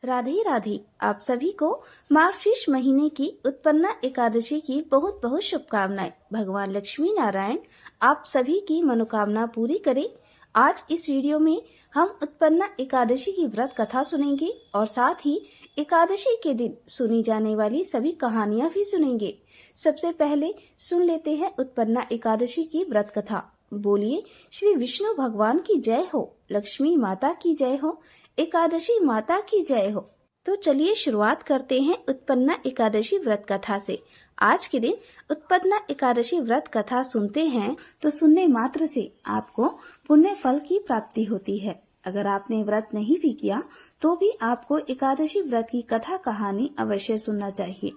राधे राधे। आप सभी को मार्गशीर्ष महीने की उत्पन्ना एकादशी की बहुत बहुत शुभकामनाएं। भगवान लक्ष्मी नारायण आप सभी की मनोकामना पूरी करें। आज इस वीडियो में हम उत्पन्ना एकादशी की व्रत कथा सुनेंगे और साथ ही एकादशी के दिन सुनी जाने वाली सभी कहानियां भी सुनेंगे। सबसे पहले सुन लेते हैं उत्पन्ना एकादशी की व्रत कथा। बोलिए श्री विष्णु भगवान की जय हो, लक्ष्मी माता की जय हो, एकादशी माता की जय हो। तो चलिए शुरुआत करते हैं उत्पन्ना एकादशी व्रत कथा से। आज के दिन उत्पन्ना एकादशी व्रत कथा सुनते हैं तो सुनने मात्र से आपको पुण्य फल की प्राप्ति होती है। अगर आपने व्रत नहीं भी किया तो भी आपको एकादशी व्रत की कथा कहानी अवश्य सुनना चाहिए।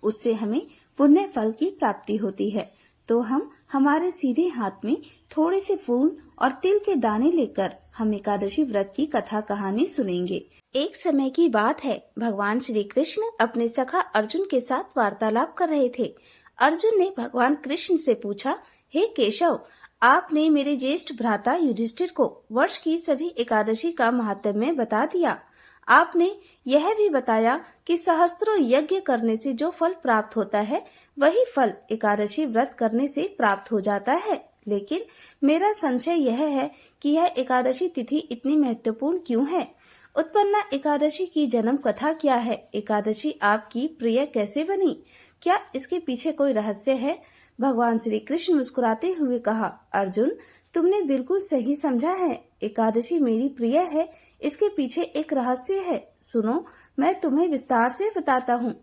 उससे हमें पुण्य फल की प्राप्ति होती है। तो हम हमारे सीधे हाथ में थोड़े से फूल और तिल के दाने लेकर हम एकादशी व्रत की कथा कहानी सुनेंगे। एक समय की बात है, भगवान श्री कृष्ण अपने सखा अर्जुन के साथ वार्तालाप कर रहे थे। अर्जुन ने भगवान कृष्ण से पूछा, हे केशव, आपने मेरे ज्येष्ठ भ्राता युधिष्ठिर को वर्ष की सभी एकादशी का महात्म्य बता दिया। आपने यह भी बताया कि सहस्त्रों यज्ञ करने से जो फल प्राप्त होता है वही फल एकादशी व्रत करने से प्राप्त हो जाता है। लेकिन मेरा संशय यह है कि यह एकादशी तिथि इतनी महत्वपूर्ण क्यों है? उत्पन्ना एकादशी की जन्म कथा क्या है? एकादशी आपकी प्रिय कैसे बनी? क्या इसके पीछे कोई रहस्य है? भगवान श्री कृष्ण मुस्कुराते हुए कहा, अर्जुन, तुमने बिल्कुल सही समझा है। एकादशी मेरी प्रिय है, इसके पीछे एक रहस्य है। सुनो, मैं तुम्हें विस्तार से बताता हूँ।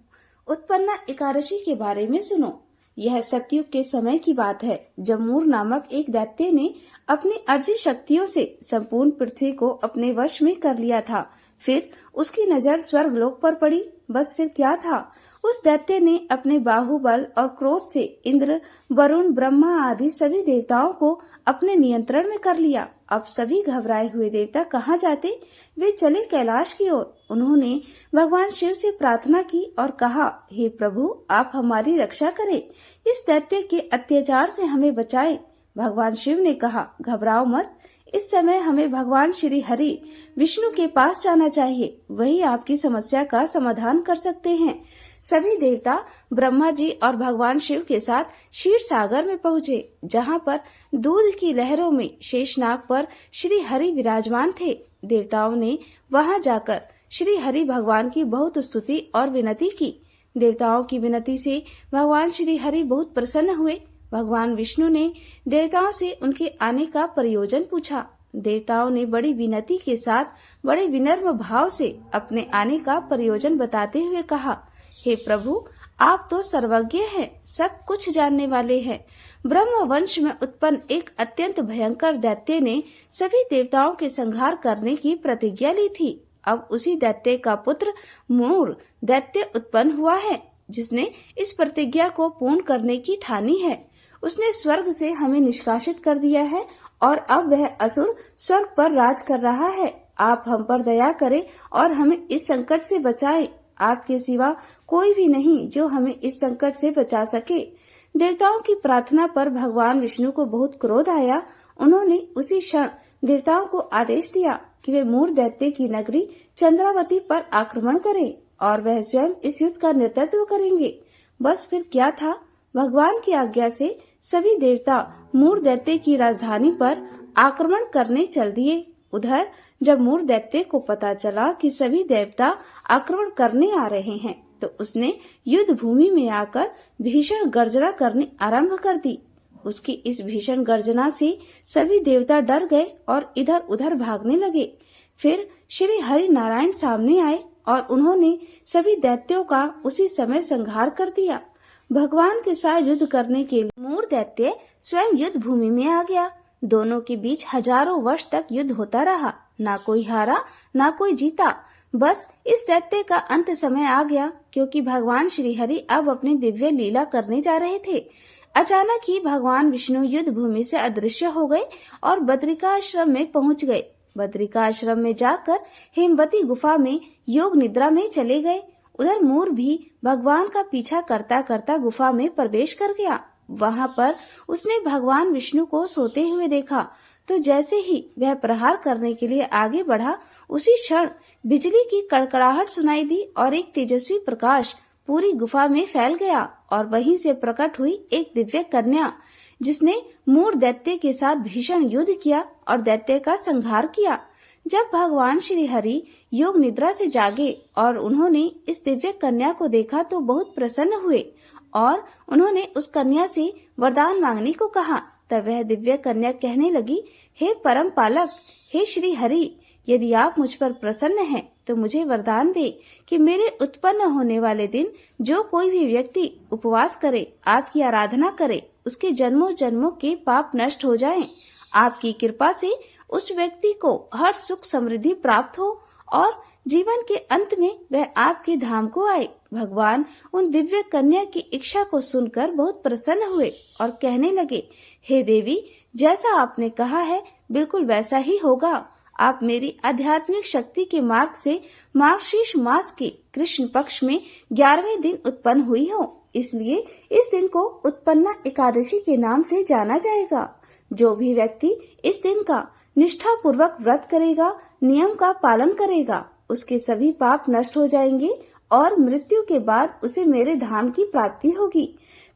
उत्पन्ना एकादशी के बारे में सुनो। यह सतयुग के समय की बात है, जब मूर नामक एक दैत्य ने अपनी अर्जी शक्तियों से संपूर्ण पृथ्वी को अपने वश में कर लिया था। फिर उसकी नजर स्वर्गलोक पर पड़ी। बस फिर क्या था? उस दैत्य ने अपने बाहुबल और क्रोध से इंद्र, वरुण, ब्रह्मा आदि सभी देवताओं को अपने नियंत्रण में कर लिया। अब सभी घबराए हुए देवता कहाँ जाते? वे चले कैलाश की ओर। उन्होंने भगवान शिव से प्रार्थना की और कहा, हे प्रभु, आप हमारी रक्षा करें, इस दैत्य के अत्याचार से हमें बचाएं। भगवान शिव ने कहा, घबराओ मत, इस समय हमें भगवान श्री हरि विष्णु के पास जाना चाहिए, वही आपकी समस्या का समाधान कर सकते हैं। सभी देवता ब्रह्मा जी और भगवान शिव के साथ क्षीर सागर में पहुँचे, जहाँ पर दूध की लहरों में शेषनाग पर श्री हरि विराजमान थे। देवताओं ने वहां जाकर श्री हरि भगवान की बहुत स्तुति और विनती की। देवताओं की विनती से भगवान श्री हरि बहुत प्रसन्न हुए। भगवान विष्णु ने देवताओं से उनके आने का प्रयोजन पूछा। देवताओं ने बड़ी विनती के साथ बड़े विनम्र भाव से अपने आने का प्रयोजन बताते हुए कहा, हे प्रभु, आप तो सर्वज्ञ हैं, सब कुछ जानने वाले हैं। ब्रह्म वंश में उत्पन्न एक अत्यंत भयंकर दैत्य ने सभी देवताओं के संहार करने की प्रतिज्ञा ली थी। अब उसी दैत्य का पुत्र मूर दैत्य उत्पन्न हुआ है, जिसने इस प्रतिज्ञा को पूर्ण करने की ठानी है। उसने स्वर्ग से हमें निष्कासित कर दिया है और अब वह असुर स्वर्ग पर राज कर रहा है। आप हम पर दया करें और हमें इस संकट से बचाएं। आपके सिवा कोई भी नहीं जो हमें इस संकट से बचा सके। देवताओं की प्रार्थना पर भगवान विष्णु को बहुत क्रोध आया। उन्होंने उसी क्षण देवताओं को आदेश दिया कि वे मूर दैत्य की नगरी चंद्रावती पर आक्रमण करें और वह स्वयं इस युद्ध का नेतृत्व करेंगे। बस फिर क्या था? भगवान की आज्ञा से सभी देवता मूर दैत्य की राजधानी पर आक्रमण करने चल दिए। उधर जब मूर दैत्य को पता चला कि सभी देवता आक्रमण करने आ रहे हैं, तो उसने युद्ध भूमि में आकर भीषण गर्जना करनी आरंभ कर दी। उसकी इस भीषण गर्जना से सभी देवता डर गए और इधर उधर भागने लगे। फिर श्री हरि नारायण सामने आए और उन्होंने सभी दैत्यों का उसी समय संहार कर दिया। भगवान के साथ युद्ध करने के लिए मूर दैत्य स्वयं युद्ध भूमि में आ गया। दोनों के बीच हजारों वर्ष तक युद्ध होता रहा। ना कोई हारा ना कोई जीता। बस इस दैत्य का अंत समय आ गया, क्योंकि भगवान श्री हरि अब अपनी दिव्य लीला करने जा रहे थे। अचानक ही भगवान विष्णु युद्ध भूमि से अदृश्य हो गए और बद्रिकाश्रम में पहुंच गए। बद्रिकाश्रम में जाकर हेमवती गुफा में योग निद्रा में चले गए। उधर मूर भी भगवान का पीछा करता करता गुफा में प्रवेश कर गया। वहां पर उसने भगवान विष्णु को सोते हुए देखा तो जैसे ही वह प्रहार करने के लिए आगे बढ़ा, उसी क्षण बिजली की कड़कड़ाहट सुनाई दी और एक तेजस्वी प्रकाश पूरी गुफा में फैल गया और वहीं से प्रकट हुई एक दिव्य कन्या, जिसने मूर दैत्य के साथ भीषण युद्ध किया और दैत्य का संहार किया। जब भगवान श्री हरि योग निद्रा से जागे और उन्होंने इस दिव्य कन्या को देखा तो बहुत प्रसन्न हुए और उन्होंने उस कन्या से वरदान मांगने को कहा। तब वह दिव्य कन्या कहने लगी, हे परम पालक, हे श्री हरि, यदि आप मुझ पर प्रसन्न हैं तो मुझे वरदान दे कि मेरे उत्पन्न होने वाले दिन जो कोई भी व्यक्ति उपवास करे, आपकी आराधना करे, उसके जन्मों जन्मों के पाप नष्ट हो जाएं। आपकी कृपा से उस व्यक्ति को हर सुख समृद्धि प्राप्त हो और जीवन के अंत में वह आपके धाम को आए। भगवान उन दिव्य कन्या की इच्छा को सुनकर बहुत प्रसन्न हुए और कहने लगे, हे देवी, जैसा आपने कहा है बिल्कुल वैसा ही होगा। आप मेरी आध्यात्मिक शक्ति के मार्ग से मार्गशीर्ष मास के कृष्ण पक्ष में 11वें दिन उत्पन्न हुई हो, इसलिए इस दिन को उत्पन्ना एकादशी के नाम से जाना जाएगा। जो भी व्यक्ति इस दिन का निष्ठा पूर्वक व्रत करेगा, नियम का पालन करेगा, उसके सभी पाप नष्ट हो जाएंगे और मृत्यु के बाद उसे मेरे धाम की प्राप्ति होगी।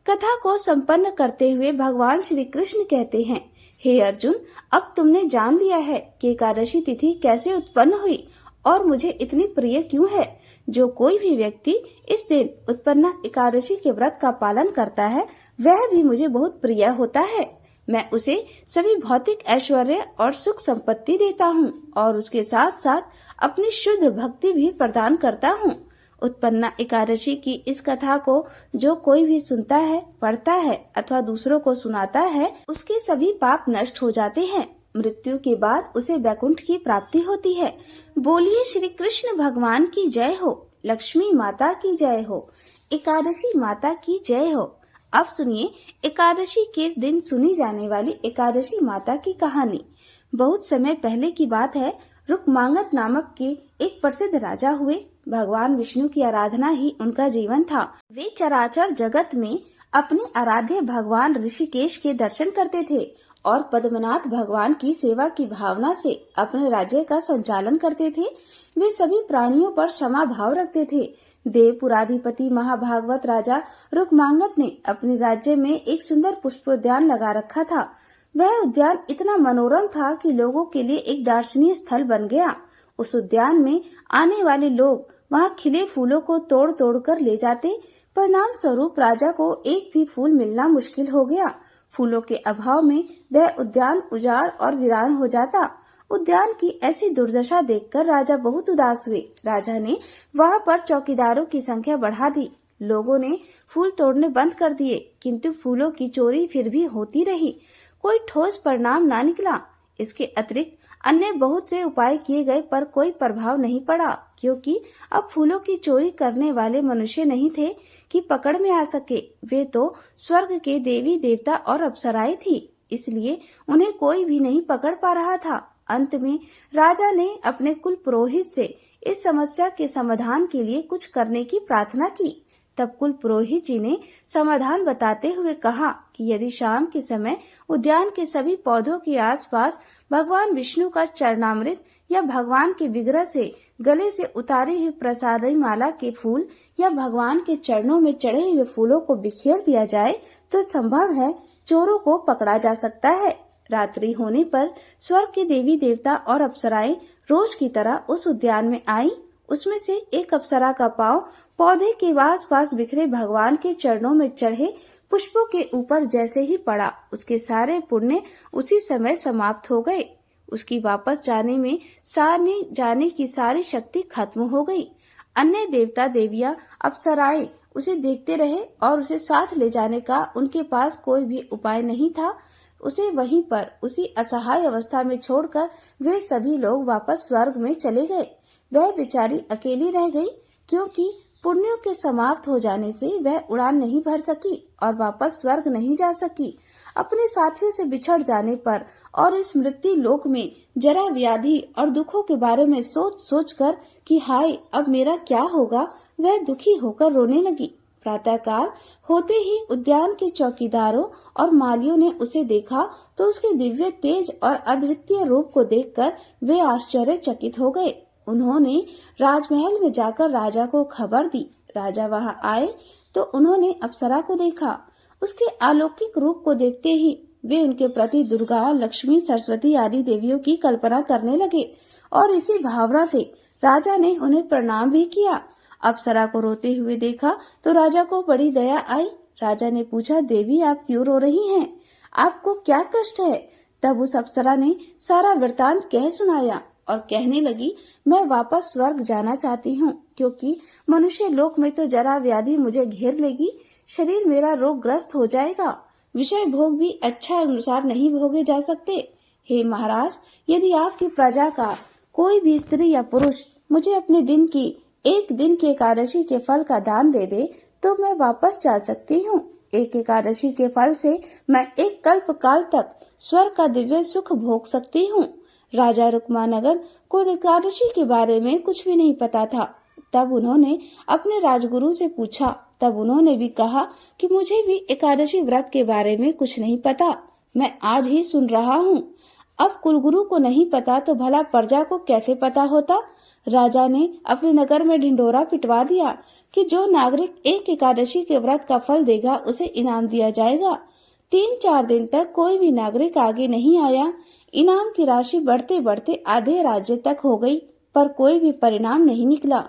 कथा को संपन्न करते हुए भगवान श्री कृष्ण कहते हैं, हे अर्जुन, अब तुमने जान लिया है कि एकादशी तिथि कैसे उत्पन्न हुई और मुझे इतनी प्रिय क्यों है। जो कोई भी व्यक्ति इस दिन उत्पन्ना एकादशी के व्रत का पालन करता है, वह भी मुझे बहुत प्रिय होता है। मैं उसे सभी भौतिक ऐश्वर्य और सुख संपत्ति देता हूँ और उसके साथ साथ अपनी शुद्ध भक्ति भी प्रदान करता हूँ। उत्पन्ना एकादशी की इस कथा को जो कोई भी सुनता है, पढ़ता है अथवा दूसरों को सुनाता है, उसके सभी पाप नष्ट हो जाते हैं। मृत्यु के बाद उसे वैकुंठ की प्राप्ति होती है। बोलिए श्री कृष्ण भगवान की जय हो, लक्ष्मी माता की जय हो, एकादशी माता की जय हो। अब सुनिए एकादशी के दिन सुनी जाने वाली एकादशी माता की कहानी। बहुत समय पहले की बात है। रुक्मांगद नामक के एक प्रसिद्ध राजा हुए। भगवान विष्णु की आराधना ही उनका जीवन था। वे चराचर जगत में अपने आराध्य भगवान ऋषिकेश के दर्शन करते थे और पद्मनाथ भगवान की सेवा की भावना से अपने राज्य का संचालन करते थे। वे सभी प्राणियों पर क्षमा भाव रखते थे। देवपुराधिपति महाभागवत राजा रुक्मांगद ने अपने राज्य में एक सुंदर पुष्पोद्यान लगा रखा था। वह उद्यान इतना मनोरम था कि लोगों के लिए एक दर्शनीय स्थल बन गया। उस उद्यान में आने वाले लोग वहां खिले फूलों को तोड़ तोड़ कर ले जाते। परिणाम स्वरूप राजा को एक भी फूल मिलना मुश्किल हो गया। फूलों के अभाव में वह उद्यान उजाड़ और वीरान हो जाता। उद्यान की ऐसी दुर्दशा देखकर राजा बहुत उदास हुए। राजा ने वहां पर चौकीदारों की संख्या बढ़ा दी। लोगों ने फूल तोड़ने बंद कर दिए, किंतु फूलों की चोरी फिर भी होती रही। कोई ठोस परिणाम ना निकला। इसके अतिरिक्त अन्य बहुत से उपाय किए गए पर कोई प्रभाव नहीं पड़ा, क्योंकि अब फूलों की चोरी करने वाले मनुष्य नहीं थे कि पकड़ में आ सके। वे तो स्वर्ग के देवी देवता और अप्सराएं थी, इसलिए उन्हें कोई भी नहीं पकड़ पा रहा था। अंत में राजा ने अपने कुल पुरोहित से इस समस्या के समाधान के लिए कुछ करने की प्रार्थना की। तब कुल पुरोहित जी ने समाधान बताते हुए कहा कि यदि शाम के समय उद्यान के सभी पौधों के आसपास भगवान विष्णु का चरणामृत या भगवान के विग्रह से गले से उतारी हुई प्रसादी माला के फूल या भगवान के चरणों में चढ़े हुए फूलों को बिखेर दिया जाए तो संभव है चोरों को पकड़ा जा सकता है। रात्रि होने पर स्वर्ग के देवी देवता और अप्सराएं रोज की तरह उस उद्यान में आई। उसमें से एक अप्सरा का पांव पौधे के आस-पास बिखरे भगवान के चरणों में चढ़े पुष्पों के ऊपर जैसे ही पड़ा, उसके सारे पुण्य उसी समय समाप्त हो गए। उसकी वापस जाने की सारी शक्ति खत्म हो गई। अन्य देवता देवियां अप्सराएं उसे देखते रहे और उसे साथ ले जाने का उनके पास कोई भी उपाय नहीं था। उसे वहीं पर उसी असहाय अवस्था में छोड़कर वे सभी लोग वापस स्वर्ग में चले गए। वह बेचारी अकेली रह गई, क्योंकि पुण्यों के समाप्त हो जाने से वह उड़ान नहीं भर सकी और वापस स्वर्ग नहीं जा सकी। अपने साथियों से बिछड़ जाने पर और इस मृत्यु लोक में जरा व्याधि और दुखों के बारे में सोच कर कि हाय अब मेरा क्या होगा, वह दुखी होकर रोने लगी। प्रातःकाल होते ही उद्यान के चौकीदारों और मालियों ने उसे देखा तो उसके दिव्य तेज और अद्वितीय रूप को देखकर वे आश्चर्यचकित हो गए। उन्होंने राजमहल में जाकर राजा को खबर दी। राजा वहां आए तो उन्होंने अप्सरा को देखा। उसके अलौकिक रूप को देखते ही वे उनके प्रति दुर्गा, लक्ष्मी, सरस्वती आदि देवियों की कल्पना करने लगे और इसी भावना से राजा ने उन्हें प्रणाम भी किया। अप्सरा को रोते हुए देखा तो राजा को बड़ी दया आई। राजा ने पूछा, देवी आप क्यों रो रही हैं? आपको क्या कष्ट है? तब उस अप्सरा ने सारा वृतांत कह सुनाया और कहने लगी, मैं वापस स्वर्ग जाना चाहती हूँ, क्योंकि मनुष्य लोक में तो जरा व्याधि मुझे घेर लेगी, शरीर मेरा रोगग्रस्त हो जाएगा, विषय भोग भी अच्छा अनुसार नहीं भोगे जा सकते। हे महाराज, यदि आपकी प्रजा का कोई भी स्त्री या पुरुष मुझे अपने एक दिन की एकादशी के फल का दान दे दे तो मैं वापस जा सकती हूँ। एक एकादशी के फल से मैं एक कल्प काल तक स्वर्ग का दिव्य सुख भोग सकती हूँ। राजा रुक्मानगर को एकादशी के बारे में कुछ भी नहीं पता था। तब उन्होंने अपने राजगुरु से पूछा। तब उन्होंने भी कहा कि मुझे भी एकादशी व्रत के बारे में कुछ नहीं पता, मैं आज ही सुन रहा हूँ। अब कुलगुरु को नहीं पता तो भला प्रजा को कैसे पता होता? राजा ने अपने नगर में ढिंढोरा पिटवा दिया कि जो नागरिक एक एकादशी के व्रत का फल देगा उसे इनाम दिया जाएगा। 3-4 दिन तक कोई भी नागरिक आगे नहीं आया। इनाम की राशि बढ़ते बढ़ते आधे राज्य तक हो गई, पर कोई भी परिणाम नहीं निकला।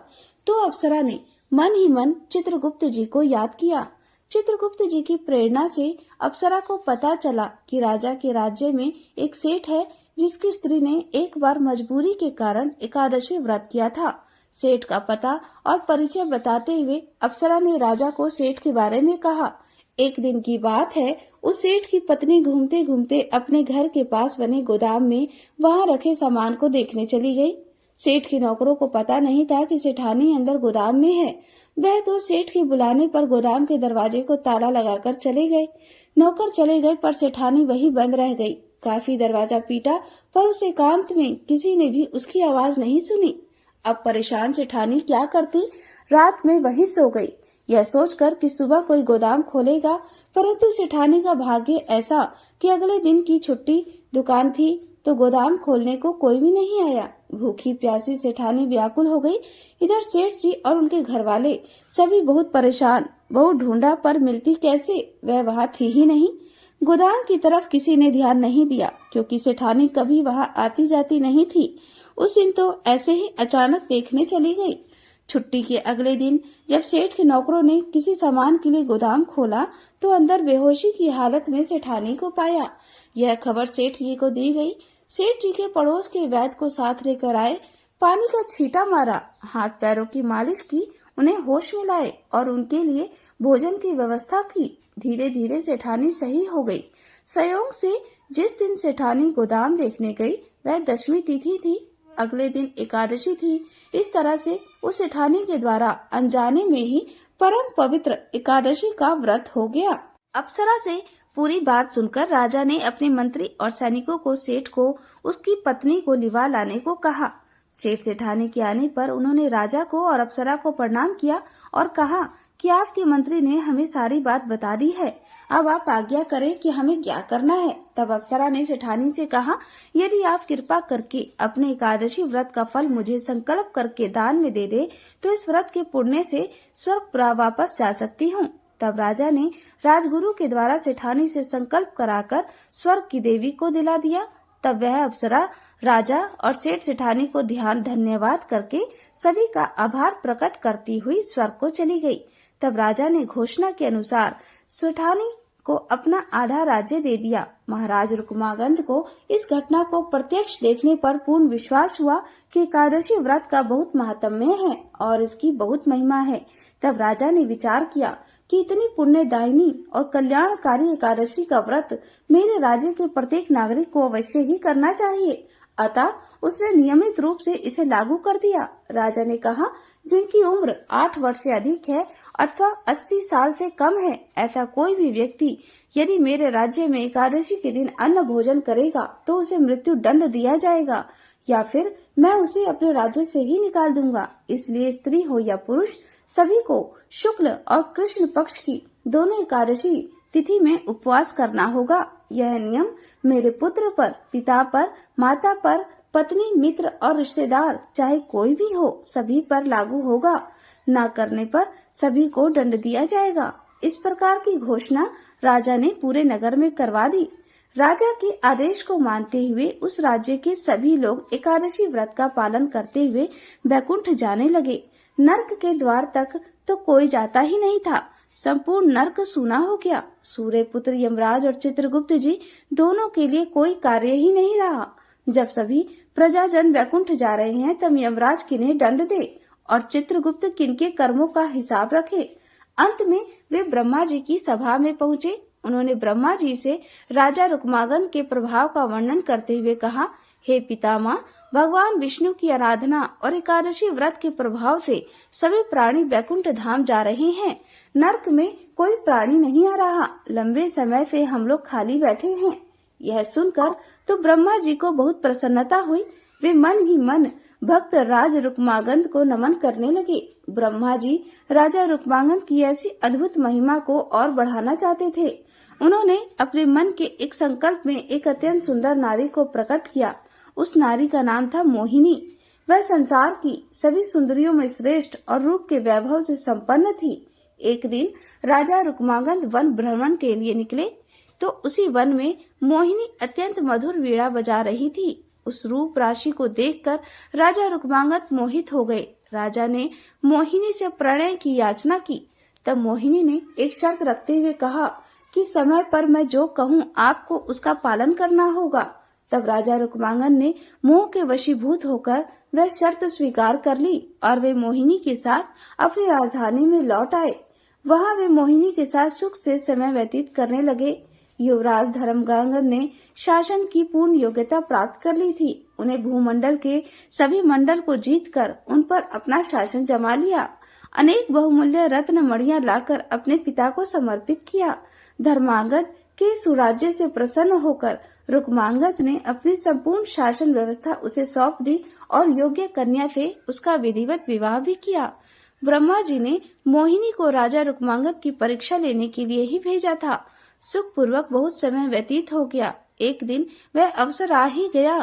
तो अप्सरा ने मन ही मन चित्रगुप्त जी को याद किया। चित्रगुप्त जी की प्रेरणा से अप्सरा को पता चला कि राजा के राज्य में एक सेठ है जिसकी स्त्री ने एक बार मजबूरी के कारण एकादशी व्रत किया था। सेठ का पता और परिचय बताते हुए अप्सरा ने राजा को सेठ के बारे में कहा। एक दिन की बात है, उस सेठ की पत्नी घूमते घूमते अपने घर के पास बने गोदाम में वहां रखे सामान को देखने चली गई। सेठ के नौकरों को पता नहीं था कि सेठानी अंदर गोदाम में है। वह तो सेठ के बुलाने पर गोदाम के दरवाजे को ताला लगाकर चले गए। नौकर चले गए पर सेठानी वही बंद रह गई। काफी दरवाजा पीटा पर उस एकांत में किसी ने भी उसकी आवाज नहीं सुनी। अब परेशान सेठानी क्या करती? रात में वहीं सो गई, यह सोचकर कि सुबह कोई गोदाम खोलेगा। परंतु सेठानी का भाग्य ऐसा कि अगले दिन की छुट्टी दुकान थी तो गोदाम खोलने को कोई भी नहीं आया। भूखी प्यासी सेठानी व्याकुल हो गई। इधर सेठ जी और उनके घर वाले सभी बहुत परेशान। बहुत ढूंढा पर मिलती कैसे, वह वहाँ थी ही नहीं। गोदाम की तरफ किसी ने ध्यान नहीं दिया क्योंकि सेठानी कभी वहाँ आती जाती नहीं थी। उस दिन तो ऐसे ही अचानक देखने चली गई। छुट्टी के अगले दिन जब सेठ के नौकरों ने किसी सामान के लिए गोदाम खोला तो अंदर बेहोशी की हालत में सेठानी को पाया। यह खबर सेठ जी को दी गई। सेठ जी के पड़ोस के वैद्य को साथ लेकर आए। पानी का छींटा मारा, हाथ पैरों की मालिश की, उन्हें होश में लाए और उनके लिए भोजन की व्यवस्था की। धीरे धीरे सेठानी सही हो गई। संयोग से जिस दिन सेठानी गोदाम देखने गई वह 10वीं तिथि थी। अगले दिन एकादशी थी। इस तरह से उस सेठानी के द्वारा अनजाने में ही परम पवित्र एकादशी का व्रत हो गया। अप्सरा से पूरी बात सुनकर राजा ने अपने मंत्री और सैनिकों को सेठ को उसकी पत्नी को लिवा लाने को कहा। सेठ सेठानी के आने पर उन्होंने राजा को और अप्सरा को प्रणाम किया और कहा कि आपके मंत्री ने हमें सारी बात बता दी है, अब आप आज्ञा करें कि हमें क्या करना है। तब अप्सरा ने सेठानी से कहा, यदि आप कृपा करके अपने एकादशी व्रत का फल मुझे संकल्प करके दान में दे दे तो इस व्रत के पुण्य से स्वर्ग वापस जा सकती हूँ। तब राजा ने राजगुरु के द्वारा सेठानी से संकल्प कराकर स्वर्ग की देवी को दिला दिया। तब वह अप्सरा राजा और सेठ सेठानी को धन्यवाद करके सभी का आभार प्रकट करती हुई स्वर्ग को चली गई। तब राजा ने घोषणा के अनुसार सेठानी को अपना आधा राज्य दे दिया। महाराज रुक्मागंध को इस घटना को प्रत्यक्ष देखने पर पूर्ण विश्वास हुआ कि एकादशी व्रत का बहुत महात्म्य है और इसकी बहुत महिमा है। तब राजा ने विचार किया कि इतनी पुण्यदायिनी और कल्याणकारी एकादशी का व्रत मेरे राज्य के प्रत्येक नागरिक को अवश्य ही करना चाहिए। अतः उसने नियमित रूप से इसे लागू कर दिया। राजा ने कहा, जिनकी उम्र 8 वर्ष से अधिक है अथवा 80 साल से कम है, ऐसा कोई भी व्यक्ति यदि मेरे राज्य में एकादशी के दिन अन्न भोजन करेगा तो उसे मृत्यु दंड दिया जाएगा। या फिर मैं उसे अपने राज्य से ही निकाल दूंगा। इसलिए स्त्री हो या पुरुष, सभी को शुक्ल और कृष्ण पक्ष की दोनों एकादशी तिथि में उपवास करना होगा। यह नियम मेरे पुत्र पर, पिता पर, माता पर, पत्नी, मित्र और रिश्तेदार, चाहे कोई भी हो, सभी पर लागू होगा। न करने पर सभी को दंड दिया जाएगा। इस प्रकार की घोषणा राजा ने पूरे नगर में करवा दी। राजा के आदेश को मानते हुए उस राज्य के सभी लोग एकादशी व्रत का पालन करते हुए बैकुंठ जाने लगे। नरक के द्वार तक तो कोई जाता ही नहीं था। संपूर्ण नरक सूना हो गया। सूर्य पुत्र यमराज और चित्रगुप्त जी दोनों के लिए कोई कार्य ही नहीं रहा। जब सभी प्रजाजन वैकुंठ जा रहे हैं, तब यमराज किन्हें दंड दे और चित्रगुप्त किनके कर्मों का हिसाब रखे। अंत में वे ब्रह्मा जी की सभा में पहुँचे। उन्होंने ब्रह्मा जी से राजा रुक्मांगद के प्रभाव का वर्णन करते हुए कहा, हे पितामह, भगवान विष्णु की आराधना और एकादशी व्रत के प्रभाव से सभी प्राणी बैकुंठ धाम जा रहे हैं। नरक में कोई प्राणी नहीं आ रहा। लंबे समय से हम लोग खाली बैठे हैं। यह सुनकर तो ब्रह्मा जी को बहुत प्रसन्नता हुई। वे मन ही मन भक्त राज रुक्मांगद को नमन करने लगे। ब्रह्मा जी राजा रुक्मांगद की ऐसी अद्भुत महिमा को और बढ़ाना चाहते थे। उन्होंने अपने मन के एक संकल्प में एक अत्यंत सुंदर नारी को प्रकट किया। उस नारी का नाम था मोहिनी। वह संसार की सभी सुंदरियों में श्रेष्ठ और रूप के वैभव से संपन्न थी। एक दिन राजा रुक्मांगद वन भ्रमण के लिए निकले तो उसी वन में मोहिनी अत्यंत मधुर वीणा बजा रही थी। उस रूप राशि को देखकर राजा रुक्मांगद मोहित हो गए। राजा ने मोहिनी से प्रणय की याचना की। तब मोहिनी ने एक शर्त रखते हुए कहा कि समय पर मैं जो कहूँ आपको उसका पालन करना होगा। तब राजा रुक्मांगद ने मोह के वशीभूत होकर वह शर्त स्वीकार कर ली और वे मोहिनी के साथ अपनी राजधानी में लौट आए। वहां वे मोहिनी के साथ सुख से समय व्यतीत करने लगे। युवराज धर्मगांगद ने शासन की पूर्ण योग्यता प्राप्त कर ली थी। उन्हें भूमंडल के सभी मंडल को जीतकर उन पर अपना शासन जमा लिया। अनेक बहुमूल्य रत्न मणियां लाकर अपने पिता को समर्पित किया। धर्मांगद के सुराज्य से प्रसन्न होकर रुक्मांगद ने अपनी संपूर्ण शासन व्यवस्था उसे सौंप दी और योग्य कन्या से उसका विधिवत विवाह भी किया। ब्रह्मा जी ने मोहिनी को राजा रुक्मांगद की परीक्षा लेने के लिए ही भेजा था। सुखपूर्वक बहुत समय व्यतीत हो गया। एक दिन वह अवसर आ ही गया।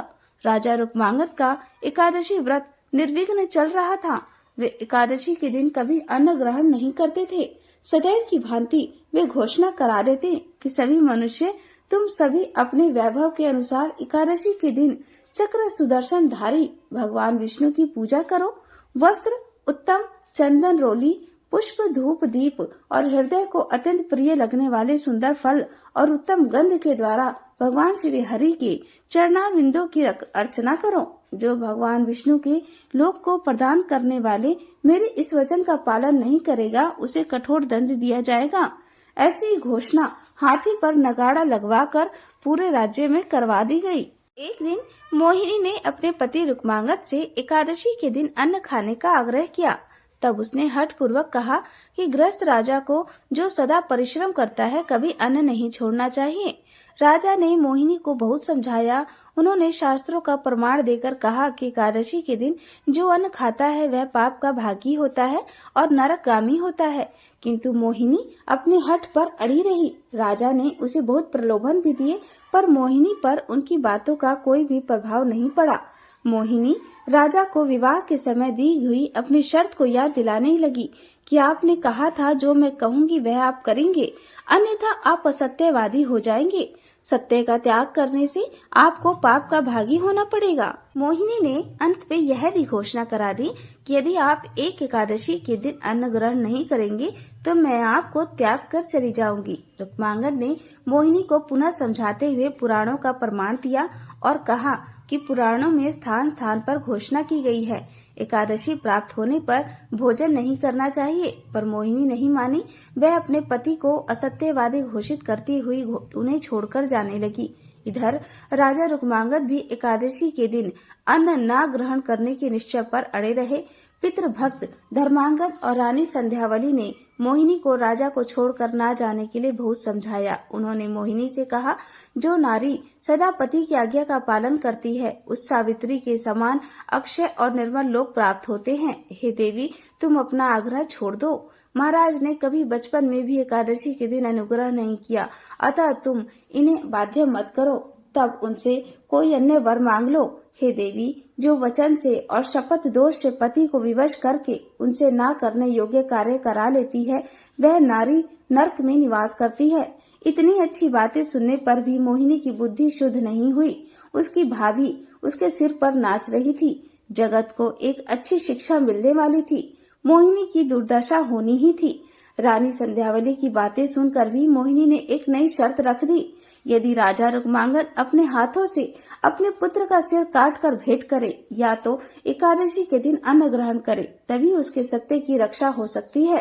राजा रुक्मांगद का एकादशी व्रत निर्विघ्न चल रहा था। वे एकादशी के दिन कभी अन्न ग्रहण नहीं करते थे। सदैव की भांति वे घोषणा करा देते कि सभी मनुष्य, तुम सभी अपने वैभव के अनुसार एकादशी के दिन चक्र सुदर्शन धारी भगवान विष्णु की पूजा करो। वस्त्र उत्तम, चंदन रोली, पुष्प, धूप, दीप और हृदय को अत्यंत प्रिय लगने वाले सुंदर फल और उत्तम गंध के द्वारा भगवान श्री हरि के चरणारविंदों की अर्चना करो। जो भगवान विष्णु के लोक को प्रदान करने वाले मेरे इस वचन का पालन नहीं करेगा, उसे कठोर दंड दिया जाएगा। ऐसी घोषणा हाथी पर नगाड़ा लगवाकर पूरे राज्य में करवा दी गई। एक दिन मोहिनी ने अपने पति रुक्मांगद से एकादशी के दिन अन्न खाने का आग्रह किया। तब उसने हठ पूर्वक कहा कि गृहस्थ राजा को जो सदा परिश्रम करता है, कभी अन्न नहीं छोड़ना चाहिए। राजा ने मोहिनी को बहुत समझाया। उन्होंने शास्त्रों का प्रमाण देकर कहा कि एकादशी के दिन जो अन्न खाता है वह पाप का भागी होता है और नरकगामी होता है। किंतु मोहिनी अपने हठ पर अड़ी रही। राजा ने उसे बहुत प्रलोभन भी दिए, पर मोहिनी पर उनकी बातों का कोई भी प्रभाव नहीं पड़ा। मोहिनी राजा को विवाह के समय दी हुई अपनी शर्त को याद दिलाने लगी कि आपने कहा था जो मैं कहूँगी वह आप करेंगे, अन्यथा आप असत्यवादी हो जाएंगे। सत्य का त्याग करने से आपको पाप का भागी होना पड़ेगा। मोहिनी ने अंत में यह भी घोषणा करा दी कि यदि आप एक एकादशी के दिन अन्न ग्रहण नहीं करेंगे तो मैं आपको त्याग कर चली जाऊंगी। रुक्मांगद ने मोहिनी को पुनः समझाते हुए पुराणों का प्रमाण दिया और कहा कि पुराणों में स्थान स्थान पर घोषणा की गई है, एकादशी प्राप्त होने पर भोजन नहीं करना चाहिए। पर मोहिनी नहीं मानी। वह अपने पति को असत्यवादी घोषित करती हुई उन्हें छोड़कर जाने लगी। इधर राजा रुक्मांगद भी एकादशी के दिन अन्न न ग्रहण करने के निश्चय पर अड़े रहे। पितृभक्त धर्मांगद और रानी संध्यावली ने मोहिनी को राजा को छोड़कर ना जाने के लिए बहुत समझाया। उन्होंने मोहिनी से कहा, जो नारी सदा पति की आज्ञा का पालन करती है उस सावित्री के समान अक्षय और निर्मल लोक प्राप्त होते हैं। हे देवी, तुम अपना आग्रह छोड़ दो। महाराज ने कभी बचपन में भी एकादशी के दिन अनुग्रह नहीं किया, अतः तुम इन्हें बाध्य मत करो, तब उनसे कोई अन्य वर मांग लो। हे देवी, जो वचन से और शपथ दोष से पति को विवश करके उनसे ना करने योग्य कार्य करा लेती है, वह नारी नरक में निवास करती है। इतनी अच्छी बातें सुनने पर भी मोहिनी की बुद्धि शुद्ध नहीं हुई। उसकी भाभी उसके सिर पर नाच रही थी। जगत को एक अच्छी शिक्षा मिलने वाली थी। मोहिनी की दुर्दशा होनी ही थी। रानी संध्यावली की बातें सुनकर भी मोहिनी ने एक नई शर्त रख दी। यदि राजा रुक्मांगद अपने हाथों से अपने पुत्र का सिर काटकर भेंट करे या तो एकादशी के दिन अन्न ग्रहण करे, तभी उसके सत्य की रक्षा हो सकती है।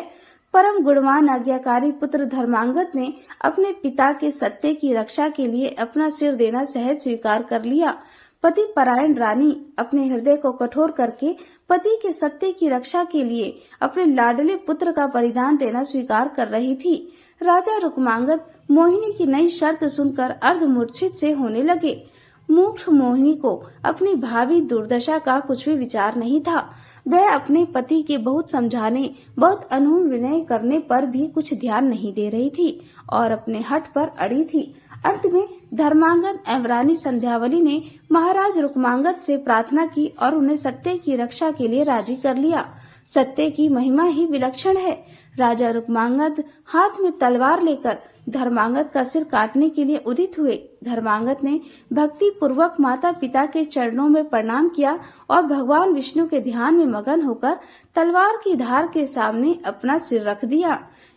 परम गुणवान आज्ञाकारी पुत्र धर्मांगद ने अपने पिता के सत्य की रक्षा के लिए अपना सिर देना सहज स्वीकार कर लिया। पति परायण रानी अपने हृदय को कठोर करके पति के सत्य की रक्षा के लिए अपने लाडले पुत्र का बलिदान देना स्वीकार कर रही थी। राजा रुक्मांगद मोहिनी की नई शर्त सुनकर अर्धमूर्छित से होने लगे। मूर्ख मोहिनी को अपनी भावी दुर्दशा का कुछ भी विचार नहीं था। वह अपने पति के बहुत समझाने, बहुत अनुनय करने पर भी कुछ ध्यान नहीं दे रही थी और अपने हठ पर अड़ी थी। अंत में धर्मांगद एवं रानी संध्यावली ने महाराज रुक्मांगद से प्रार्थना की और उन्हें सत्य की रक्षा के लिए राजी कर लिया। सत्य की महिमा ही विलक्षण है। राजा रुक्मांगद हाथ में तलवार लेकर धर्मांगद का सिर काटने के लिए उदित हुए। धर्मांगद ने भक्ति पूर्वक माता पिता के चरणों में प्रणाम किया और भगवान विष्णु के ध्यान में मगन होकर तलवार की धार के सामने अपना सिर रख दिया।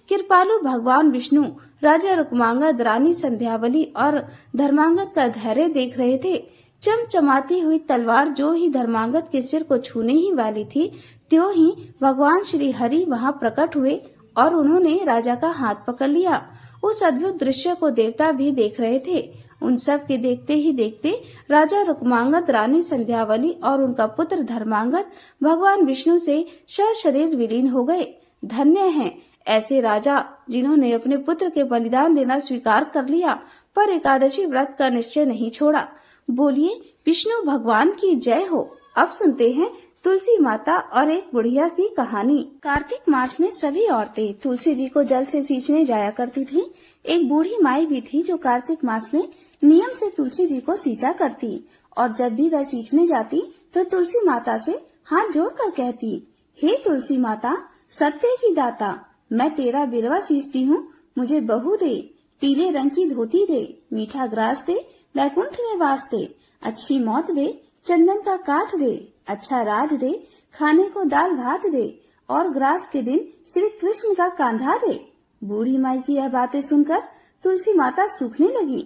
कृपालु भगवान विष्णु राजा रुक्मांगद, रानी संध्यावली और धर्मांगद का धैर्य देख रहे थे। चमचमाती हुई तलवार जो ही धर्मांगद के सिर को छूने ही वाली थी, त्यों ही भगवान श्री हरि वहां प्रकट हुए और उन्होंने राजा का हाथ पकड़ लिया। उस अद्भुत दृश्य को देवता भी देख रहे थे। उन सब के देखते ही देखते राजा रुक्मांगद, रानी संध्यावली और उनका पुत्र धर्मांगद भगवान विष्णु से सशरीर विलीन हो गए। धन्य हैं ऐसे राजा जिन्होंने अपने पुत्र के बलिदान देना स्वीकार कर लिया पर एकादशी व्रत का निश्चय नहीं छोड़ा। बोलिए विष्णु भगवान की जय हो। अब सुनते हैं तुलसी माता और एक बुढ़िया की कहानी। कार्तिक मास में सभी औरतें तुलसी जी को जल से सींचने जाया करती थी। एक बूढ़ी माई भी थी जो कार्तिक मास में नियम से तुलसी जी को सींचा करती और जब भी वह सींचने जाती तो तुलसी माता से हाथ जोड़कर कहती, हे तुलसी माता, सत्य की दाता, मैं तेरा बिरवा सींचती हूँ, मुझे बहू दे, पीले रंग की धोती दे, मीठा ग्रास दे, वैकुंठ में वास दे, अच्छी मौत दे, चंदन का काठ दे, अच्छा राज दे, खाने को दाल भात दे और ग्रास के दिन श्री कृष्ण का कांधा दे। बूढ़ी माई की यह बातें सुनकर तुलसी माता सूखने लगी।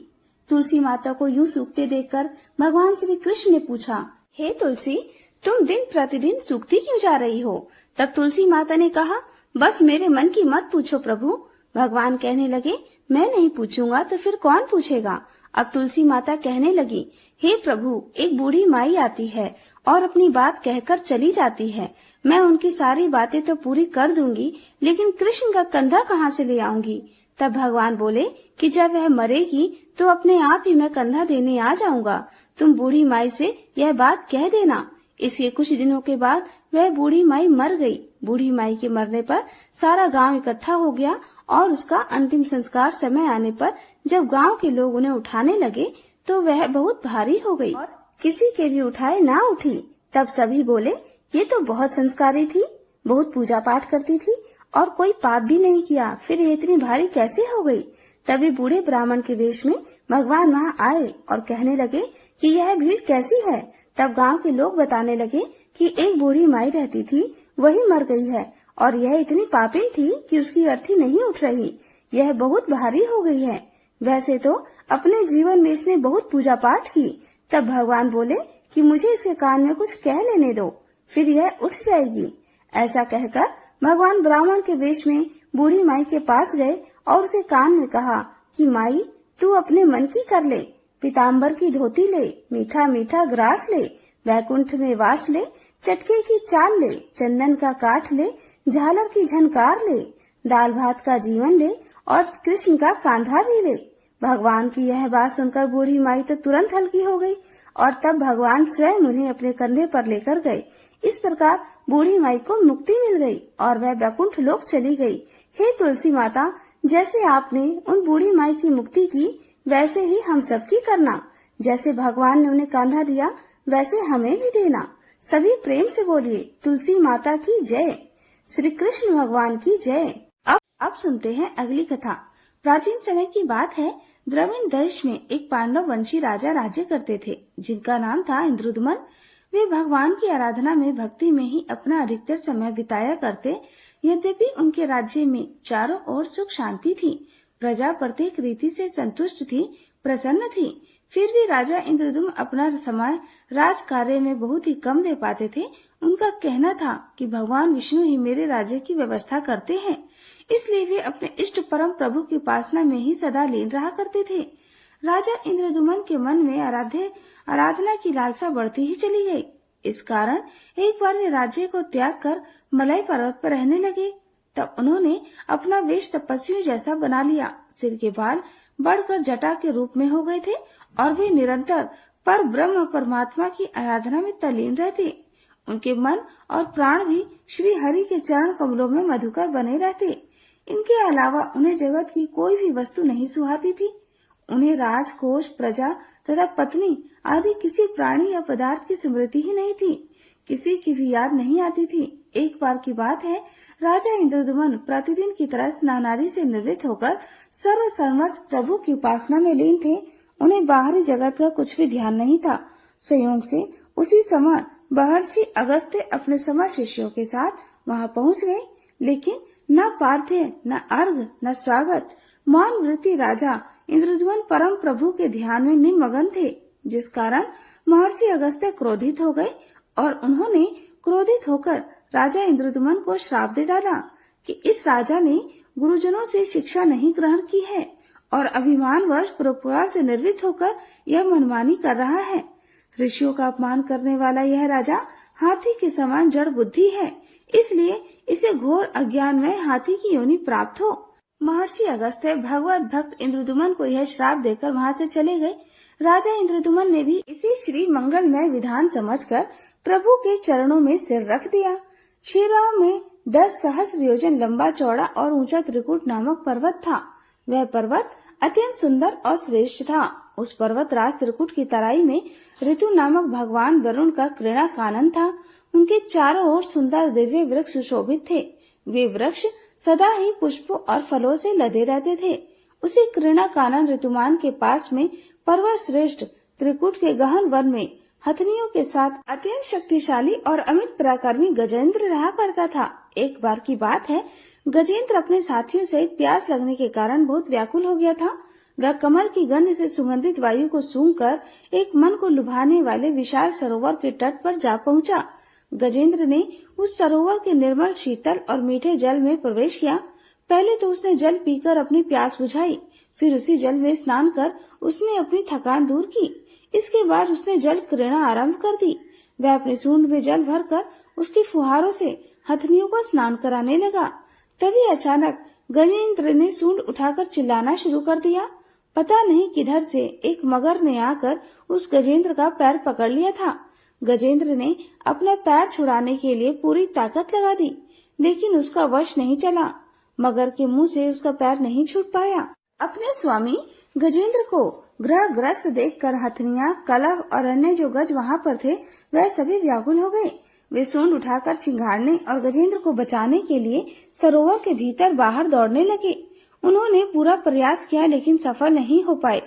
तुलसी माता को यूं सूखते देखकर भगवान श्री कृष्ण ने पूछा, हे तुलसी, तुम दिन प्रतिदिन सूखती क्यों जा रही हो? तब तुलसी माता ने कहा, बस मेरे मन की मत पूछो प्रभु। भगवान कहने लगे, मैं नहीं पूछूंगा तो फिर कौन पूछेगा? अब तुलसी माता कहने लगी, हे प्रभु, एक बूढ़ी माई आती है और अपनी बात कहकर चली जाती है। मैं उनकी सारी बातें तो पूरी कर दूंगी, लेकिन कृष्ण का कंधा कहाँ से ले आऊंगी? तब भगवान बोले कि जब वह मरेगी तो अपने आप ही मैं कंधा देने आ जाऊंगा। तुम बूढ़ी माई से यह बात कह देना। इसके कुछ दिनों के बाद वह बूढ़ी माई मर गई। बूढ़ी माई के मरने पर सारा गांव इकट्ठा हो गया और उसका अंतिम संस्कार समय आने पर जब गांव के लोग उन्हें उठाने लगे तो वह बहुत भारी हो गई और किसी के भी उठाए ना उठी। तब सभी बोले, ये तो बहुत संस्कारी थी, बहुत पूजा पाठ करती थी और कोई पाप भी नहीं किया, फिर ये इतनी भारी कैसे हो गई? तभी बूढ़े ब्राह्मण के वेश में भगवान वहाँ आए और कहने लगे कि यह भीड़ कैसी है? तब गांव के लोग बताने लगे कि एक बूढ़ी माई रहती थी, वही मर गई है और यह इतनी पापिन थी कि उसकी अर्थी नहीं उठ रही। यह बहुत भारी हो गई है। वैसे तो अपने जीवन में इसने बहुत पूजा पाठ की। तब भगवान बोले कि मुझे इसके कान में कुछ कह लेने दो, फिर यह उठ जाएगी। ऐसा कहकर भगवान ब्राह्मण के वेश में बूढ़ी माई के पास गए और उसे कान में कहा कि माई, तू अपने मन की कर ले, पीताम्बर की धोती ले, मीठा मीठा ग्रास ले, वैकुंठ में वास ले, चटके की चाल ले, चंदन का काठ ले, झालर की झनकार ले, दाल भात का जीवन ले और कृष्ण का कांधा भी ले। भगवान की यह बात सुनकर बूढ़ी माई तो तुरंत हल्की हो गई और तब भगवान स्वयं उन्हें अपने कंधे पर लेकर गए। इस प्रकार बूढ़ी माई को मुक्ति मिल गई और वह वैकुंठ लोक चली गई। हे तुलसी माता, जैसे आपने उन बूढ़ी माई की मुक्ति की, वैसे ही हम सबकी करना। जैसे भगवान ने उन्हें कांधा दिया, वैसे हमें भी देना। सभी प्रेम से बोलिए, तुलसी माता की जय, श्री कृष्ण भगवान की जय। अब सुनते हैं अगली कथा। प्राचीन समय की बात है। द्रविड़ देश में एक पांडव वंशी राजा राज्य करते थे, जिनका नाम था इंद्रदुमन। वे भगवान की आराधना में, भक्ति में ही अपना अधिकतर समय बिताया करते। यद्यपि उनके राज्य में चारों ओर सुख शांति थी, प्रजा प्रत्येक रीति से संतुष्ट थी, प्रसन्न थी। फिर भी राजा इंद्रदुम्न अपना समय राज कार्य में बहुत ही कम दे पाते थे। उनका कहना था कि भगवान विष्णु ही मेरे राज्य की व्यवस्था करते हैं, इसलिए वे अपने इष्ट परम प्रभु की उपासना में ही सदा लीन रहा करते थे। राजा इंद्रदुम्न के मन में आराधना की लालसा बढ़ती ही चली गई। इस कारण एक बार वे राज्य को त्याग कर मलय पर्वत पर रहने लगे। तब उन्होंने अपना वेश तपस्वियों जैसा बना लिया। सिर के बाल बढ़कर जटा के रूप में हो गए थे और वे निरंतर पर ब्रह्म परमात्मा की आराधना में तल्लीन रहते। उनके मन और प्राण भी श्री हरि के चरण कमलों में मधुकर बने रहते। इनके अलावा उन्हें जगत की कोई भी वस्तु नहीं सुहाती थी। उन्हें राजकोष, प्रजा तथा पत्नी आदि किसी प्राणी या पदार्थ की स्मृति ही नहीं थी, किसी की भी याद नहीं आती थी। एक बार की बात है, राजा इंद्रदुम्न प्रतिदिन की तरह स्नानादि से निवृत्त होकर सर्वसमर्थ प्रभु की उपासना में लीन थे। उन्हें बाहरी जगत का कुछ भी ध्यान नहीं था। संयोग से उसी समय महर्षि अगस्त्य अपने समस्त शिष्यों के साथ वहां पहुंच गए, लेकिन न पार्थ्य, न अर्घ, न स्वागत। मौन वृत्ति राजा इंद्रदुम्न परम प्रभु के ध्यान में निमग्न थे, जिस कारण महर्षि अगस्त्य क्रोधित हो गए और उन्होंने क्रोधित होकर राजा इंद्रदुम्न को श्राप दे डाला कि इस राजा ने गुरुजनों से शिक्षा नहीं ग्रहण की है और अभिमानवश परोपकार से निर्वृत्त होकर यह मनमानी कर रहा है। ऋषियों का अपमान करने वाला यह राजा हाथी के समान जड़ बुद्धि है, इसलिए इसे घोर अज्ञान में हाथी की योनि प्राप्त हो। महर्षि अगस्त्य भगवत भक्त इंद्रदुम्न को यह श्राप देकर वहां से चले गए। राजा इंद्रदुम्न ने भी इसे श्री मंगलमय विधान समझकर प्रभु के चरणों में सिर रख दिया। क्षीराव में 10 सहस्त्र योजन लंबा चौड़ा और ऊंचा त्रिकुट नामक पर्वत था। वह पर्वत अत्यंत सुंदर और श्रेष्ठ था। उस पर्वत राज त्रिकुट की तराई में ऋतु नामक भगवान वरुण का क्रीड़ा कानन था। उनके चारों ओर सुंदर दिव्य वृक्ष सुशोभित थे। वे वृक्ष सदा ही पुष्पों और फलों से लदे रहते थे। उसी क्रीड़ा कानन ऋतुमान के पास में पर्वत श्रेष्ठ त्रिकुट के गहन वन में हथनियों के साथ अत्यंत शक्तिशाली और अमित पराक्रमी गजेंद्र रहा करता था। एक बार की बात है, गजेंद्र अपने साथियों सहित प्यास लगने के कारण बहुत व्याकुल हो गया था। वह कमल की गंध से सुगंधित वायु को सूंघकर एक मन को लुभाने वाले विशाल सरोवर के तट पर जा पहुंचा। गजेंद्र ने उस सरोवर के निर्मल, शीतल और मीठे जल में प्रवेश किया। पहले तो उसने जल पीकर अपनी प्यास बुझाई, फिर उसी जल में स्नान कर उसने अपनी थकान दूर की। इसके बाद उसने जल क्रीड़ा आरंभ कर दी। वह अपने सूंड में जल भरकर उसकी फुहारों से हथनियों को स्नान कराने लगा। तभी अचानक गजेंद्र ने सूंड उठाकर चिल्लाना शुरू कर दिया। पता नहीं किधर से एक मगर ने आकर उस गजेंद्र का पैर पकड़ लिया था। गजेंद्र ने अपना पैर छुड़ाने के लिए पूरी ताकत लगा दी, लेकिन उसका वश नहीं चला। मगर के मुंह से उसका पैर नहीं छूट पाया। अपने स्वामी गजेंद्र को ग्रहग्रस्त देखकर हथनियां, कलह और अन्य जो गज वहां पर थे, वह सभी व्याकुल हो गए। वे सूंड उठाकर चिंगाड़ने और गजेंद्र को बचाने के लिए सरोवर के भीतर बाहर दौड़ने लगे। उन्होंने पूरा प्रयास किया, लेकिन सफल नहीं हो पाए।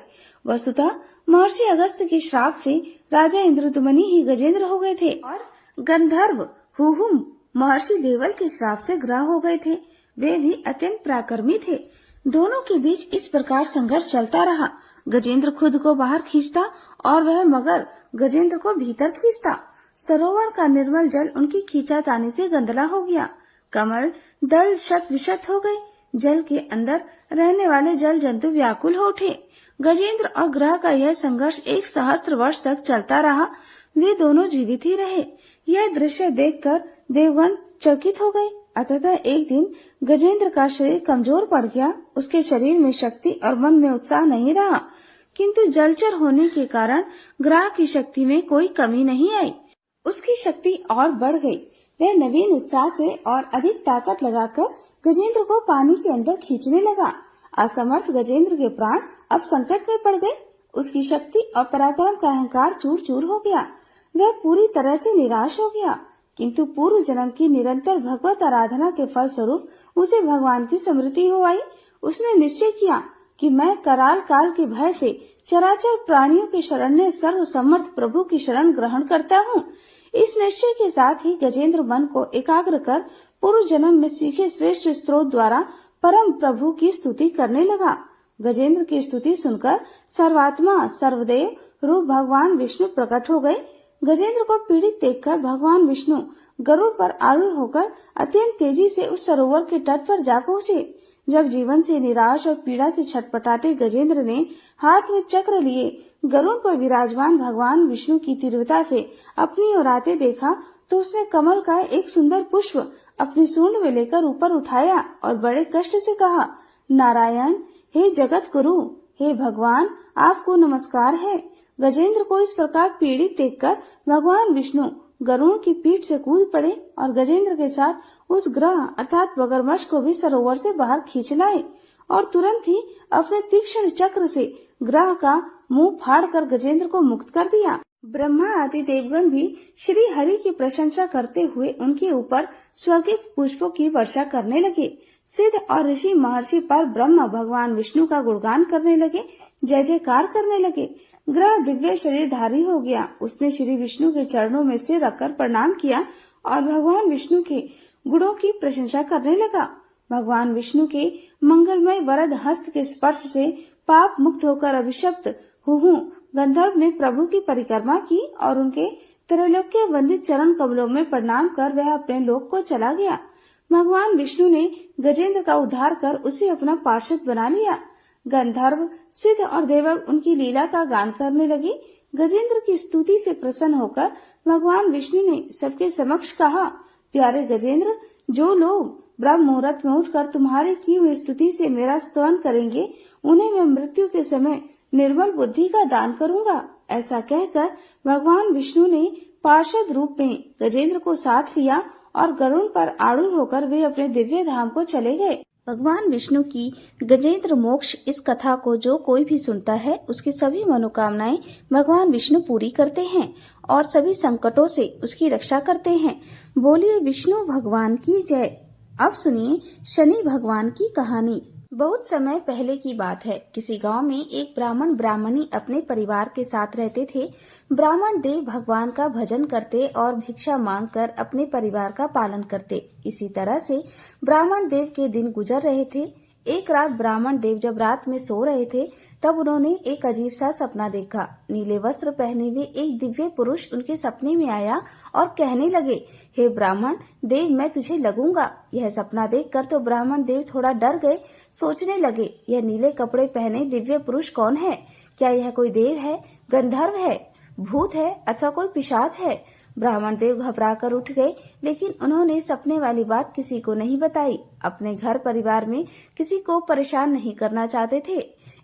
वस्तुतः महर्षि अगस्त्य के श्राप से राजा इंद्रदुम्न ही गजेंद्र हो गए थे और गंधर्व हुहुम महर्षि देवल के श्राप से ग्रह हो गए थे। वे भी अत्यंत पराक्रमी थे। दोनों के बीच इस प्रकार संघर्ष चलता रहा। गजेंद्र खुद को बाहर खींचता और वह मगर गजेंद्र को भीतर खींचता। सरोवर का निर्मल जल उनकी खींचातानी से गंदला हो गया। कमल दल शत विशत हो गए। जल के अंदर रहने वाले जल जंतु व्याकुल हो उठे। गजेंद्र और ग्रह का यह संघर्ष 1 सहस्त्र वर्ष तक चलता रहा। वे दोनों जीवित ही रहे। यह दृश्य देखकर देवगण चकित हो गए। अतः एक दिन गजेंद्र का शरीर कमजोर पड़ गया। उसके शरीर में शक्ति और मन में उत्साह नहीं रहा, किंतु जलचर होने के कारण ग्रह की शक्ति में कोई कमी नहीं आई। उसकी शक्ति और बढ़ गई। वह नवीन उत्साह से और अधिक ताकत लगाकर गजेंद्र को पानी के अंदर खींचने लगा। असमर्थ गजेंद्र के प्राण अब संकट में पड़ गए। उसकी शक्ति और पराक्रम का अहंकार चूर चूर हो गया। वह पूरी तरह से निराश हो गया, किंतु पूर्व जन्म की निरंतर भगवत आराधना के फल स्वरूप उसे भगवान की स्मृति हो आई। उसने निश्चय किया कि मैं कराल काल के भय से चराचर प्राणियों के शरण्य सर्व समर्थ प्रभु की शरण ग्रहण करता हूँ। इस निश्चय के साथ ही गजेंद्र मन को एकाग्र कर पूर्व जन्म में सीखे श्रेष्ठ स्त्रोत द्वारा परम प्रभु की स्तुति करने लगा। गजेंद्र की स्तुति सुनकर सर्वात्मा सर्वदेव रूप भगवान विष्णु प्रकट हो गए। गजेंद्र को पीड़ित देखकर भगवान विष्णु गरुड़ पर आरूढ़ होकर अत्यंत तेजी से उस सरोवर के तट पर जा पहुँचे। जब जीवन से निराश और पीड़ा से छटपटाते गजेंद्र ने हाथ में चक्र लिए गरुड़ पर विराजमान भगवान विष्णु की तीव्रता से अपनी ओर आते देखा, तो उसने कमल का एक सुंदर पुष्प अपनी सूंड में लेकर ऊपर उठाया और बड़े कष्ट से कहा, नारायण, हे जगत गुरु, हे भगवान, आपको नमस्कार है। गजेंद्र को इस प्रकार पीड़ित देखकर भगवान विष्णु गरुड़ की पीठ से कूद पड़े और गजेंद्र के साथ उस ग्रह अर्थात मगरमच्छ को भी सरोवर से बाहर खींच लाए और तुरंत ही अपने तीक्ष्ण चक्र से ग्रह का मुंह फाड़कर गजेंद्र को मुक्त कर दिया। ब्रह्मा आदि देवगण भी श्री हरि की प्रशंसा करते हुए उनके ऊपर स्वर्गिक पुष्पों की वर्षा करने लगे। सिद्ध और ऋषि महर्षि पर ब्रह्म भगवान विष्णु का गुणगान करने लगे, जय जयकार करने लगे। ग्रह दिव्य शरीरधारी हो गया। उसने श्री विष्णु के चरणों में सिर रखकर प्रणाम किया और भगवान विष्णु के गुणों की प्रशंसा करने लगा। भगवान विष्णु के मंगलमय वरद हस्त के स्पर्श से पाप मुक्त होकर अभिशप्त हुहु गंधर्व ने प्रभु की परिक्रमा की और उनके त्रैलोक्य वंदित चरण कमलों में प्रणाम कर वह अपने लोक को चला गया। भगवान विष्णु ने गजेंद्र का उद्धार कर उसे अपना पार्षद बना लिया। गंधर्व, सिद्ध और देवक उनकी लीला का गान करने लगे। गजेंद्र की स्तुति से प्रसन्न होकर भगवान विष्णु ने सबके समक्ष कहा, प्यारे गजेंद्र, जो लोग ब्रह्म मुहूर्त में उठकर तुम्हारी की हुई स्तुति से मेरा स्तवन करेंगे, उन्हें मैं मृत्यु के समय निर्मल बुद्धि का दान करूंगा। ऐसा कहकर भगवान विष्णु ने पार्षद रूप में गजेंद्र को साथ लिया और गरुड़ पर आरूढ़ होकर वे अपने दिव्य धाम को चले गए। भगवान विष्णु की गजेंद्र मोक्ष इस कथा को जो कोई भी सुनता है, उसकी सभी मनोकामनाएं भगवान विष्णु पूरी करते हैं और सभी संकटों से उसकी रक्षा करते हैं। बोलिए विष्णु भगवान की जय। अब सुनिए शनि भगवान की कहानी। बहुत समय पहले की बात है। किसी गांव में एक ब्राह्मण ब्राह्मणी अपने परिवार के साथ रहते थे। ब्राह्मण देव भगवान का भजन करते और भिक्षा मांगकर अपने परिवार का पालन करते। इसी तरह से ब्राह्मण देव के दिन गुजर रहे थे। एक रात ब्राह्मण देव जब रात में सो रहे थे, तब उन्होंने एक अजीब सा सपना देखा। नीले वस्त्र पहने हुए एक दिव्य पुरुष उनके सपने में आया और कहने लगे, हे ब्राह्मण देव, मैं तुझे लगूंगा। यह सपना देखकर तो ब्राह्मण देव थोड़ा डर गए। सोचने लगे, यह नीले कपड़े पहने दिव्य पुरुष कौन है? क्या यह कोई देव है, गंधर्व है, भूत है अथवा कोई पिशाच है? ब्राह्मण देव घबराकर उठ गए, लेकिन उन्होंने सपने वाली बात किसी को नहीं बताई। अपने घर परिवार में किसी को परेशान नहीं करना चाहते थे।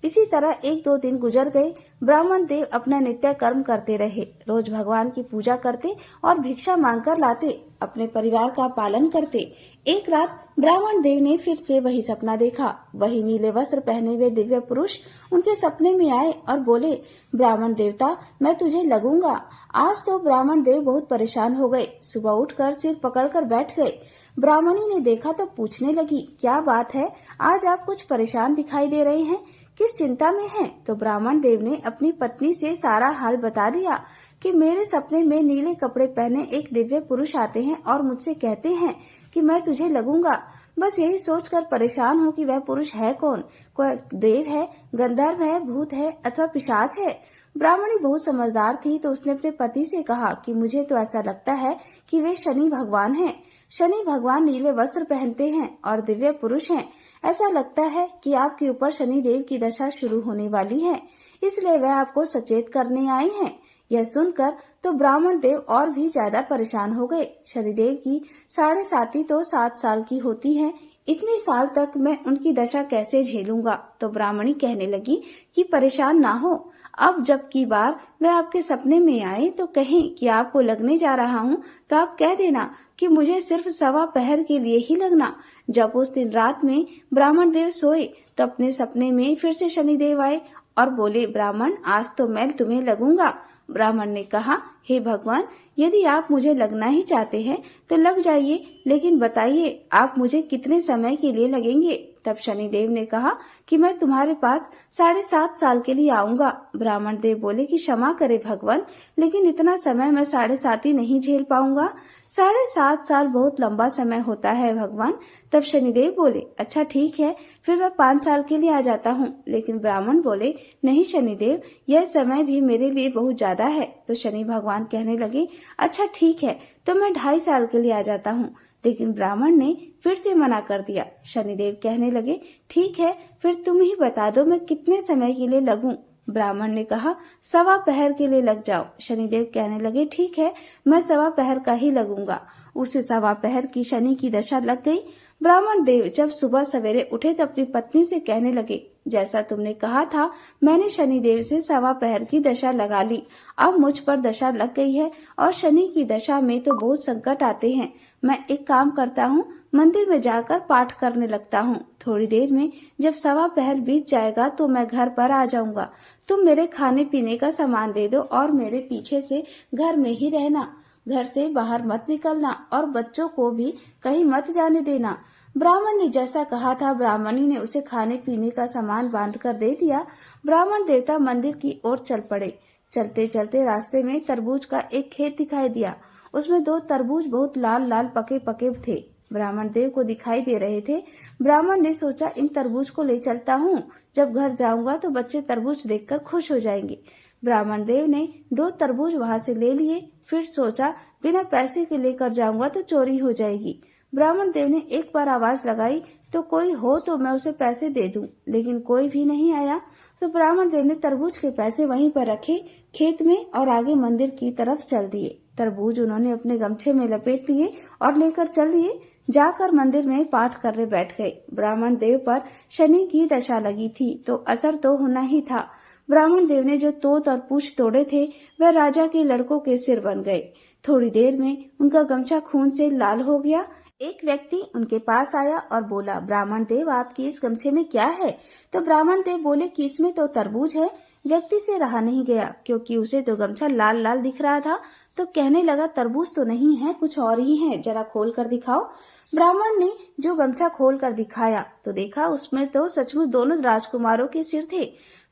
इसी तरह 1-2 दिन गुजर गए। ब्राह्मण देव अपना नित्य कर्म करते रहे। रोज भगवान की पूजा करते और भिक्षा मांगकर लाते, अपने परिवार का पालन करते। एक रात ब्राह्मण देव ने फिर से वही सपना देखा। वही नीले वस्त्र पहने हुए दिव्य पुरुष उनके सपने में आए और बोले, ब्राह्मण देवता, मैं तुझे लगूंगा। आज तो ब्राह्मण देव बहुत परेशान हो गए। सुबह उठकर सिर पकड़कर बैठ गए। ब्राह्मणी ने देखा तो पूछने लगी, क्या बात है, आज आप कुछ परेशान दिखाई दे रहे हैं, किस चिंता में हैं? तो ब्राह्मण देव ने अपनी पत्नी से सारा हाल बता दिया कि मेरे सपने में नीले कपड़े पहने एक दिव्य पुरुष आते हैं और मुझसे कहते हैं कि मैं तुझे लगूंगा। बस यही सोचकर परेशान हूँ कि वह पुरुष है कौन, कोई देव है, गंधर्व है, भूत है अथवा पिशाच है। ब्राह्मणी बहुत समझदार थी, तो उसने अपने पति से कहा कि मुझे तो ऐसा लगता है कि वे शनि भगवान हैं। शनि भगवान नीले वस्त्र पहनते हैं और दिव्य पुरुष हैं। ऐसा लगता है कि आपके ऊपर शनि देव की दशा शुरू होने वाली है, इसलिए वह आपको सचेत करने आई हैं। यह सुनकर तो ब्राह्मण देव और भी ज्यादा परेशान हो गए। शनिदेव की 7.5 तो 7 साल की होती है, इतने साल तक मैं उनकी दशा कैसे झेलूंगा। तो ब्राह्मणी कहने लगी कि परेशान ना हो, अब जब की बार वह आपके सपने में आए तो कहें कि आपको लगने जा रहा हूँ तो आप कह देना कि मुझे सिर्फ 1.25 पहर के लिए ही लगना। जब उस दिन रात में ब्राह्मण देव सोए तो अपने सपने में फिर से शनिदेव आए और बोले, ब्राह्मण आज तो मैं तुम्हें लगूंगा। ब्राह्मण ने कहा, हे भगवान, यदि आप मुझे लगना ही चाहते हैं तो लग जाइए, लेकिन बताइए आप मुझे कितने समय के लिए लगेंगे। तब शनिदेव ने कहा कि मैं तुम्हारे पास 7.5 साल के लिए आऊंगा। ब्राह्मण देव बोले कि क्षमा करे भगवान, लेकिन इतना समय मैं 7.5 ही नहीं झेल पाऊंगा। 7.5 साल बहुत लंबा समय होता है भगवान। तब शनिदेव बोले, अच्छा ठीक है, फिर मैं 5 साल के लिए आ जाता हूँ। लेकिन ब्राह्मण बोले, नहीं शनिदेव, यह समय भी मेरे लिए बहुत ज्यादा है। तो शनि भगवान कहने लगे, अच्छा ठीक है, तो मैं 2.5 साल के लिए आ जाता हूँ। लेकिन ब्राह्मण ने फिर से मना कर दिया। शनिदेव कहने लगे, ठीक है, फिर तुम ही बता दो मैं कितने समय के लिए लगूं। ब्राह्मण ने कहा, 1.25 पहर के लिए लग जाओ। शनिदेव कहने लगे, ठीक है, मैं 1.25 पहर का ही लगूंगा। उसे 1.25 पहर की शनि की दशा लग गई। ब्राह्मण देव जब सुबह सवेरे उठे तो अपनी पत्नी से कहने लगे, जैसा तुमने कहा था मैंने शनिदेव से 1.25 पहर की दशा लगा ली। अब मुझ पर दशा लग गई है और शनि की दशा में तो बहुत संकट आते हैं। मैं एक काम करता हूँ, मंदिर में जाकर पाठ करने लगता हूँ। थोड़ी देर में जब 1.25 पहर बीत जाएगा तो मैं घर पर आ जाऊंगा। तुम मेरे खाने पीने का सामान दे दो और मेरे पीछे से घर में ही रहना। घर से बाहर मत निकलना और बच्चों को भी कहीं मत जाने देना। ब्राह्मण ने जैसा कहा था, ब्राह्मणी ने उसे खाने पीने का सामान बांध कर दे दिया। ब्राह्मण देवता मंदिर की ओर चल पड़े। चलते चलते रास्ते में तरबूज का एक खेत दिखाई दिया। उसमें 2 तरबूज बहुत लाल लाल पके पके थे। ब्राह्मण देव को दिखाई दे रहे थे। ब्राह्मण ने सोचा, इन तरबूज को ले चलता हूँ, जब घर जाऊंगा तो बच्चे तरबूज देखकर खुश हो जाएंगे। ब्राह्मण देव ने 2 तरबूज वहां से ले लिए। फिर सोचा, बिना पैसे के लेकर जाऊंगा तो चोरी हो जाएगी। ब्राह्मण देव ने एक बार आवाज लगाई तो कोई हो तो मैं उसे पैसे दे दूं, लेकिन कोई भी नहीं आया। तो ब्राह्मण देव ने तरबूज के पैसे वहीं पर रखे खेत में और आगे मंदिर की तरफ चल दिए। तरबूज उन्होंने अपने गमछे में लपेट लिए और लेकर चल दिए। जाकर मंदिर में पाठ करने बैठ गए। ब्राह्मण देव पर शनि की दशा लगी थी तो असर तो होना ही था। ब्राह्मण देव ने जो तोत और पूछ तोड़े थे वह राजा के लड़कों के सिर बन गए। थोड़ी देर में उनका गमछा खून से लाल हो गया। एक व्यक्ति उनके पास आया और बोला, ब्राह्मण देव आपकी इस गमछे में क्या है? तो ब्राह्मण देव बोले कि इसमें तो तरबूज है। व्यक्ति से रहा नहीं गया क्योंकि उसे तो गमछा लाल लाल दिख रहा था। तो कहने लगा, तरबूज तो नहीं है, कुछ और ही है, जरा खोल कर दिखाओ। ब्राह्मण ने जो गमछा खोल कर दिखाया तो देखा उसमें तो सचमुच दोनों राजकुमारों के सिर थे।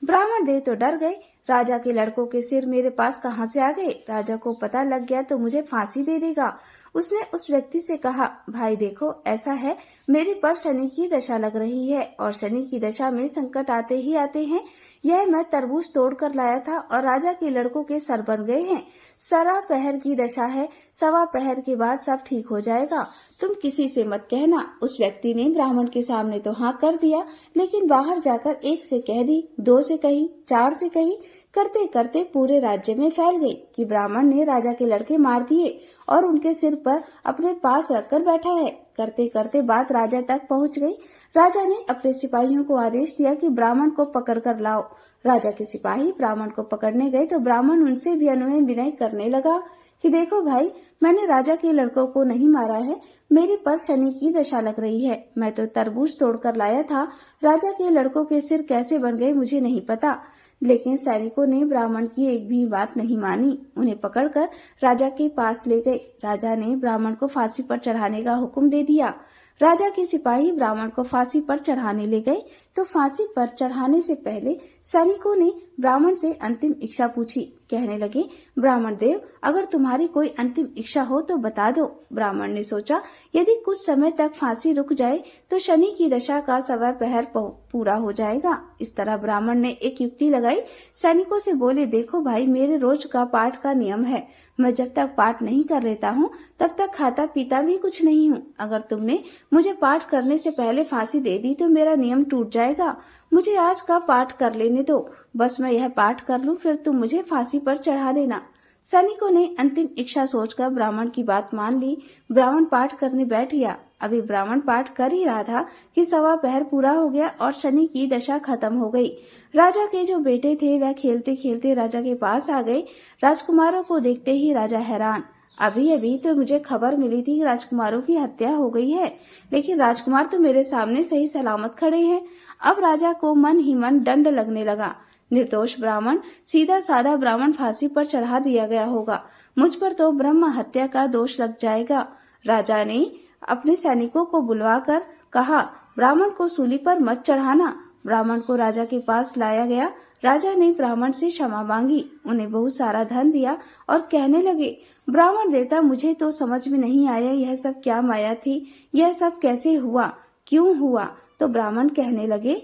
ब्राह्मण देव तो डर गए। राजा के लड़कों के सिर मेरे पास कहाँ से आ गए? राजा को पता लग गया तो मुझे फांसी दे देगा। उसने उस व्यक्ति से कहा, भाई देखो ऐसा है, मेरे पर शनि की दशा लग रही है और शनि की दशा में संकट आते ही आते हैं। यह मैं तरबूज तोड़ कर लाया था और राजा के लड़कों के सर बन गए हैं। 1.25 पहर की दशा है, 1.25 पहर के बाद सब ठीक हो जाएगा, तुम किसी से मत कहना। उस व्यक्ति ने ब्राह्मण के सामने तो हाँ कर दिया, लेकिन बाहर जाकर 1 से कह दी, 2 से कही, 4 से कही, करते करते पूरे राज्य में फैल गई कि ब्राह्मण ने राजा के लड़के मार दिए और उनके सिर पर अपने पास रखकर बैठा है। करते करते बात राजा तक पहुंच गई। राजा ने अपने सिपाहियों को आदेश दिया कि ब्राह्मण को पकड़ कर लाओ। राजा के सिपाही ब्राह्मण को पकड़ने गए तो ब्राह्मण उनसे भी अनुनय विनय करने लगा कि देखो भाई, मैंने राजा के लड़कों को नहीं मारा है, मेरे पर शनि की दशा लग रही है। मैं तो तरबूज तोड़कर लाया था, राजा के लड़कों के सिर कैसे बन गए मुझे नहीं पता। लेकिन सैनिकों ने ब्राह्मण की एक भी बात नहीं मानी। उन्हें पकड़कर राजा के पास ले गए। राजा ने ब्राह्मण को फांसी पर चढ़ाने का हुक्म दे दिया। राजा के सिपाही ब्राह्मण को फांसी पर चढ़ाने ले गए तो फांसी पर चढ़ाने से पहले सैनिकों ने ब्राह्मण से अंतिम इच्छा पूछी। कहने लगे, ब्राह्मण देव, अगर तुम्हारी कोई अंतिम इच्छा हो तो बता दो। ब्राह्मण ने सोचा, यदि कुछ समय तक फांसी रुक जाए तो शनि की दशा का 1.25 पहर पूरा हो जाएगा। इस तरह ब्राह्मण ने एक युक्ति लगाई। सैनिकों से बोले, देखो भाई, मेरे रोज का पाठ का नियम है, मैं जब तक पाठ नहीं कर लेता हूँ तब तक खाता पीता भी कुछ नहीं हूँ। अगर तुमने मुझे पाठ करने से पहले फांसी दे दी तो मेरा नियम टूट जाएगा। मुझे आज का पाठ कर लेने दो, बस मैं यह पाठ कर लूँ, फिर तुम मुझे फांसी पर चढ़ा देना। सैनिकों ने अंतिम इच्छा सोचकर ब्राह्मण की बात मान ली। ब्राह्मण पाठ करने बैठ गया। अभी ब्राह्मण पाठ कर ही रहा था कि सवा पहर पूरा हो गया और शनि की दशा खत्म हो गई। राजा के जो बेटे थे वह खेलते खेलते राजा के पास आ गए। राजकुमारों को देखते ही राजा हैरान। अभी अभी तो मुझे खबर मिली थी कि राजकुमारों की हत्या हो गई है, लेकिन राजकुमार तो मेरे सामने सही सलामत खड़े हैं। अब राजा को मन ही मन दंड लगने लगा। निर्दोष ब्राह्मण, सीधा साधा ब्राह्मण फांसी पर चढ़ा दिया गया होगा। मुझ पर तो ब्रह्म हत्या का दोष लग जाएगा। राजा ने अपने सैनिकों को बुलवाकर कहा, ब्राह्मण को सूली पर मत चढ़ाना। ब्राह्मण को राजा के पास लाया गया। राजा ने ब्राह्मण से क्षमा मांगी, उन्हें बहुत सारा धन दिया और कहने लगे, ब्राह्मण देवता, मुझे तो समझ में नहीं आया यह सब क्या माया थी, यह सब कैसे हुआ, क्यों हुआ। तो ब्राह्मण कहने लगे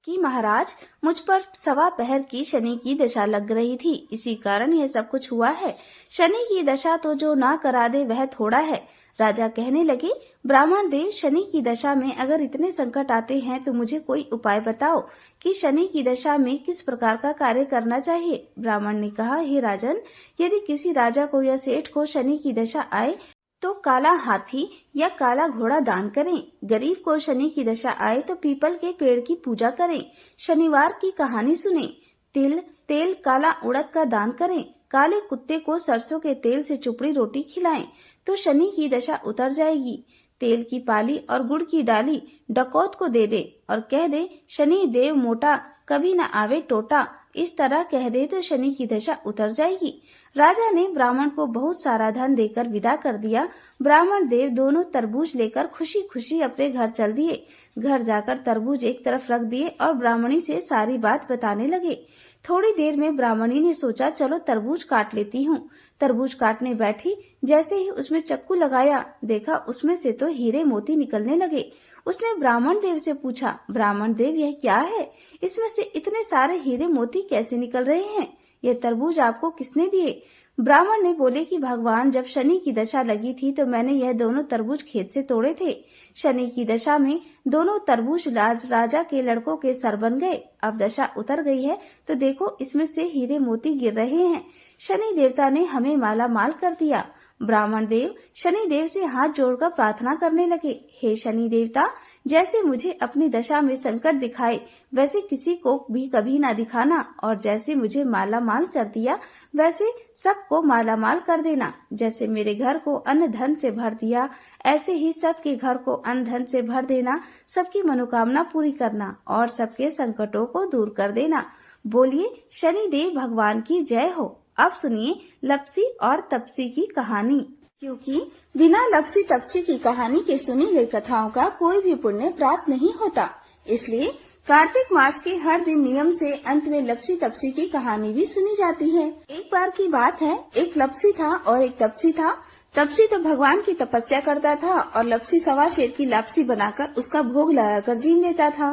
कि महाराज, मुझ पर सवा पहर की शनि की दशा लग रही थी, इसी कारण यह सब कुछ हुआ है। शनि की दशा तो जो ना करा दे वह थोड़ा है। राजा कहने लगे, ब्राह्मण देव, शनि की दशा में अगर इतने संकट आते हैं तो मुझे कोई उपाय बताओ कि शनि की दशा में किस प्रकार का कार्य करना चाहिए। ब्राह्मण ने कहा, हे राजन, यदि किसी राजा को या सेठ को शनि की दशा आए तो काला हाथी या काला घोड़ा दान करें। गरीब को शनि की दशा आए तो पीपल के पेड़ की पूजा करें। शनिवार की कहानी सुने। तिल, तेल, काला उड़द का दान करें। काले कुत्ते को सरसों के तेल से चुपड़ी रोटी खिलाएं तो शनि की दशा उतर जाएगी। तेल की पाली और गुड़ की डाली डकौत को दे दे और कह दे, शनि देव मोटा, कभी न आवे टोटा। इस तरह कह दे तो शनि की दशा उतर जाएगी। राजा ने ब्राह्मण को बहुत सारा धन देकर विदा कर दिया। ब्राह्मण देव दोनों तरबूज लेकर खुशी खुशी अपने घर चल दिए। घर जाकर तरबूज एक तरफ रख दिए और ब्राह्मणी से सारी बात बताने लगे। थोड़ी देर में ब्राह्मणी ने सोचा, चलो तरबूज काट लेती हूँ। तरबूज काटने बैठी, जैसे ही उसमें चक्कू लगाया, देखा उसमें से तो हीरे मोती निकलने लगे। उसने ब्राह्मण देव से पूछा, ब्राह्मण देव, यह क्या है? इसमें से इतने सारे हीरे मोती कैसे निकल रहे हैं? ये तरबूज आपको किसने दिए? ब्राह्मण ने बोले कि भगवान, जब शनि की दशा लगी थी तो मैंने यह दोनों तरबूज खेत से तोड़े थे। शनि की दशा में दोनों तरबूज राजा के लड़कों के सर बन गए। अब दशा उतर गई है तो देखो इसमें से हीरे मोती गिर रहे हैं। शनि देवता ने हमें माला माल कर दिया। ब्राह्मण देव शनि देव से हाथ जोड़कर प्रार्थना करने लगे, हे शनि देवता, जैसे मुझे अपनी दशा में संकट दिखाए वैसे किसी को भी कभी ना दिखाना, और जैसे मुझे माला माल कर दिया वैसे सबको माला माल कर देना। जैसे मेरे घर को अन्न धन से भर दिया ऐसे ही सबके घर को अन्न धन से भर देना। सबकी मनोकामना पूरी करना और सबके संकटों को दूर कर देना। बोलिए शनि देव भगवान की जय हो। अब सुनिए लपसी और तपसी की कहानी। क्योंकि बिना लपसी तपसी की कहानी के सुनी गई कथाओं का कोई भी पुण्य प्राप्त नहीं होता, इसलिए कार्तिक मास के हर दिन नियम से अंत में लपसी तपसी की कहानी भी सुनी जाती है। एक बार की बात है, एक लपसी था और एक तपसी था। तपसी तो भगवान की तपस्या करता था और लपसी सवा शेर की लापसी बनाकर उसका भोग लगाकर जीन लेता था।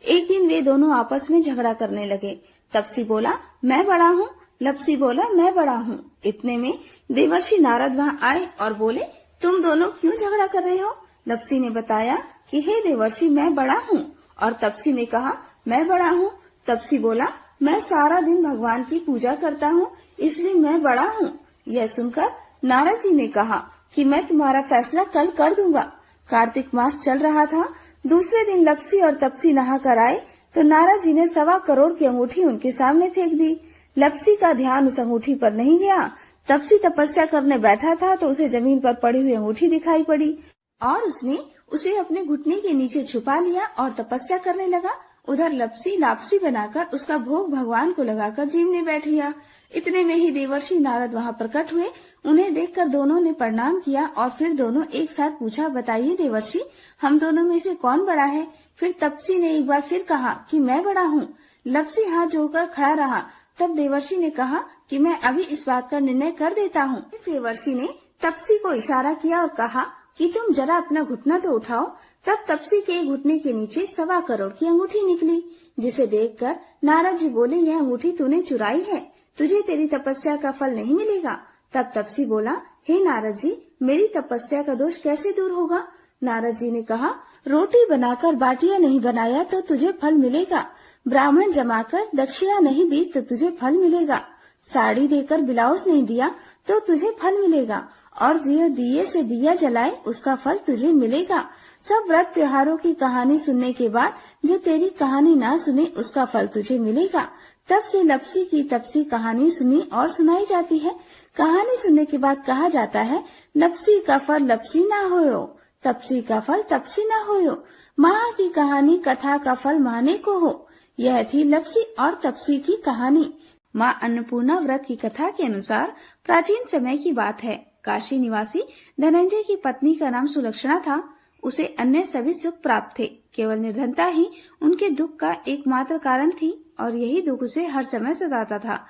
एक दिन वे दोनों आपस में झगड़ा करने लगे। तपसी बोला, मैं बड़ा हूँ। लपसी बोला, मैं बड़ा हूँ। इतने में देवर्षि नारद वहाँ आए और बोले, तुम दोनों क्यों झगड़ा कर रहे हो? लपसी ने बताया कि हे देवर्षि, मैं बड़ा हूँ। और तपसी ने कहा, मैं बड़ा हूँ। तपसी बोला, मैं सारा दिन भगवान की पूजा करता हूँ, इसलिए मैं बड़ा हूँ। यह सुनकर नारद जी ने कहा कि मैं तुम्हारा फैसला कल कर दूंगा। कार्तिक मास चल रहा था। दूसरे दिन लपसी और तपसी नहा कर आए तो नारद जी ने 1.25 करोड़ की अंगूठी उनके सामने फेंक दी। लपसी का ध्यान उस अंगूठी पर नहीं गया। तपसी तपस्या करने बैठा था तो उसे जमीन पर पड़ी हुई अंगूठी दिखाई पड़ी और उसने उसे अपने घुटने के नीचे छुपा लिया और तपस्या करने लगा। उधर लपसी लापसी बनाकर उसका भोग भगवान को लगाकर जीवने बैठ गया। इतने में ही देवर्षि नारद वहाँ प्रकट हुए। उन्हें देखकर दोनों ने प्रणाम किया और फिर दोनों एक साथ पूछा, बताइए देवर्षि, हम दोनों में से कौन बड़ा है? फिर तपसी ने एक बार फिर कहा कि मैं बड़ा हूँ। लपसी हाथ जोड़कर खड़ा रहा। तब देवर्षि ने कहा कि मैं अभी इस बात का निर्णय कर देता हूँ। देवर्षि ने तपसी को इशारा किया और कहा कि तुम जरा अपना घुटना तो उठाओ। तब तपसी के घुटने के नीचे 1.25 करोड़ की अंगूठी निकली, जिसे देखकर नारद जी बोले, यह अंगूठी तूने चुराई है, तुझे तेरी तपस्या का फल नहीं मिलेगा। तब तपसी बोला, हे नारद जी, मेरी तपस्या का दोष कैसे दूर होगा? नारद जी ने कहा, रोटी बनाकर बाटियां नहीं बनाया तो तुझे फल मिलेगा, ब्राह्मण जमाकर दक्षिणा नहीं दी तो तुझे फल मिलेगा, साड़ी देकर ब्लाउज नहीं दिया तो तुझे फल मिलेगा, और जो दिए से दिया जलाए उसका फल तुझे मिलेगा। सब व्रत त्योहारों की कहानी सुनने के बाद जो तेरी कहानी ना सुने उसका फल तुझे मिलेगा। तब से लपसी की तपसी कहानी सुनी और सुनाई जाती है। कहानी सुनने के बाद कहा जाता है, लपसी का फल लपसी ना होयो, तपसी का फल तपसी ना होयो, माँ की कहानी कथा का फल माने को हो। यह थी लपसी और तपसी की कहानी। माँ अन्नपूर्णा व्रत की कथा के अनुसार प्राचीन समय की बात है। काशी निवासी धनंजय की पत्नी का नाम सुलक्षणा था। उसे अन्य सभी सुख प्राप्त थे, केवल निर्धनता ही उनके दुख का एकमात्र कारण थी और यही दुख उसे हर समय सताता था।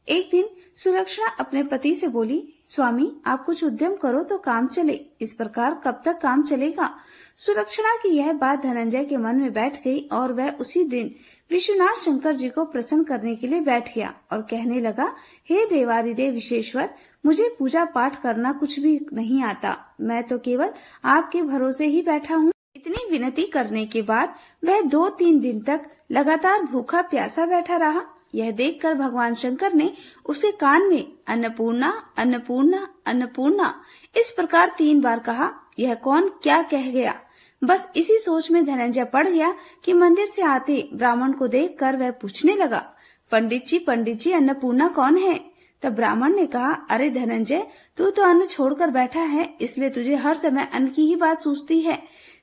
एक दिन सुलक्षणा अपने पति से बोली, स्वामी आप कुछ उद्यम करो तो काम चले, इस प्रकार कब तक काम चलेगा? सुलक्षणा की यह बात धनंजय के मन में बैठ गई और वह उसी दिन विश्वनाथ शंकर जी को प्रसन्न करने के लिए बैठ गया और कहने लगा, हे देवादिदेव विश्वेश्वर, मुझे पूजा पाठ करना कुछ भी नहीं आता, मैं तो केवल आपके भरोसे ही बैठा हूँ। इतनी विनती करने के बाद वह 2-3 दिन तक लगातार भूखा प्यासा बैठा रहा। यह देखकर भगवान शंकर ने उसे कान में अन्नपूर्णा अन्नपूर्णा अन्नपूर्णा इस प्रकार 3 बार कहा। यह कौन क्या कह गया? बस इसी सोच में धनंजय पड़ गया कि मंदिर से आते ब्राह्मण को देखकर वह पूछने लगा, पंडित जी अन्नपूर्णा कौन है? तब ब्राह्मण ने कहा, अरे धनंजय, तू तो अन्न छोड़कर बैठा है, इसलिए तुझे हर समय अन्न की ही बात सूझती है।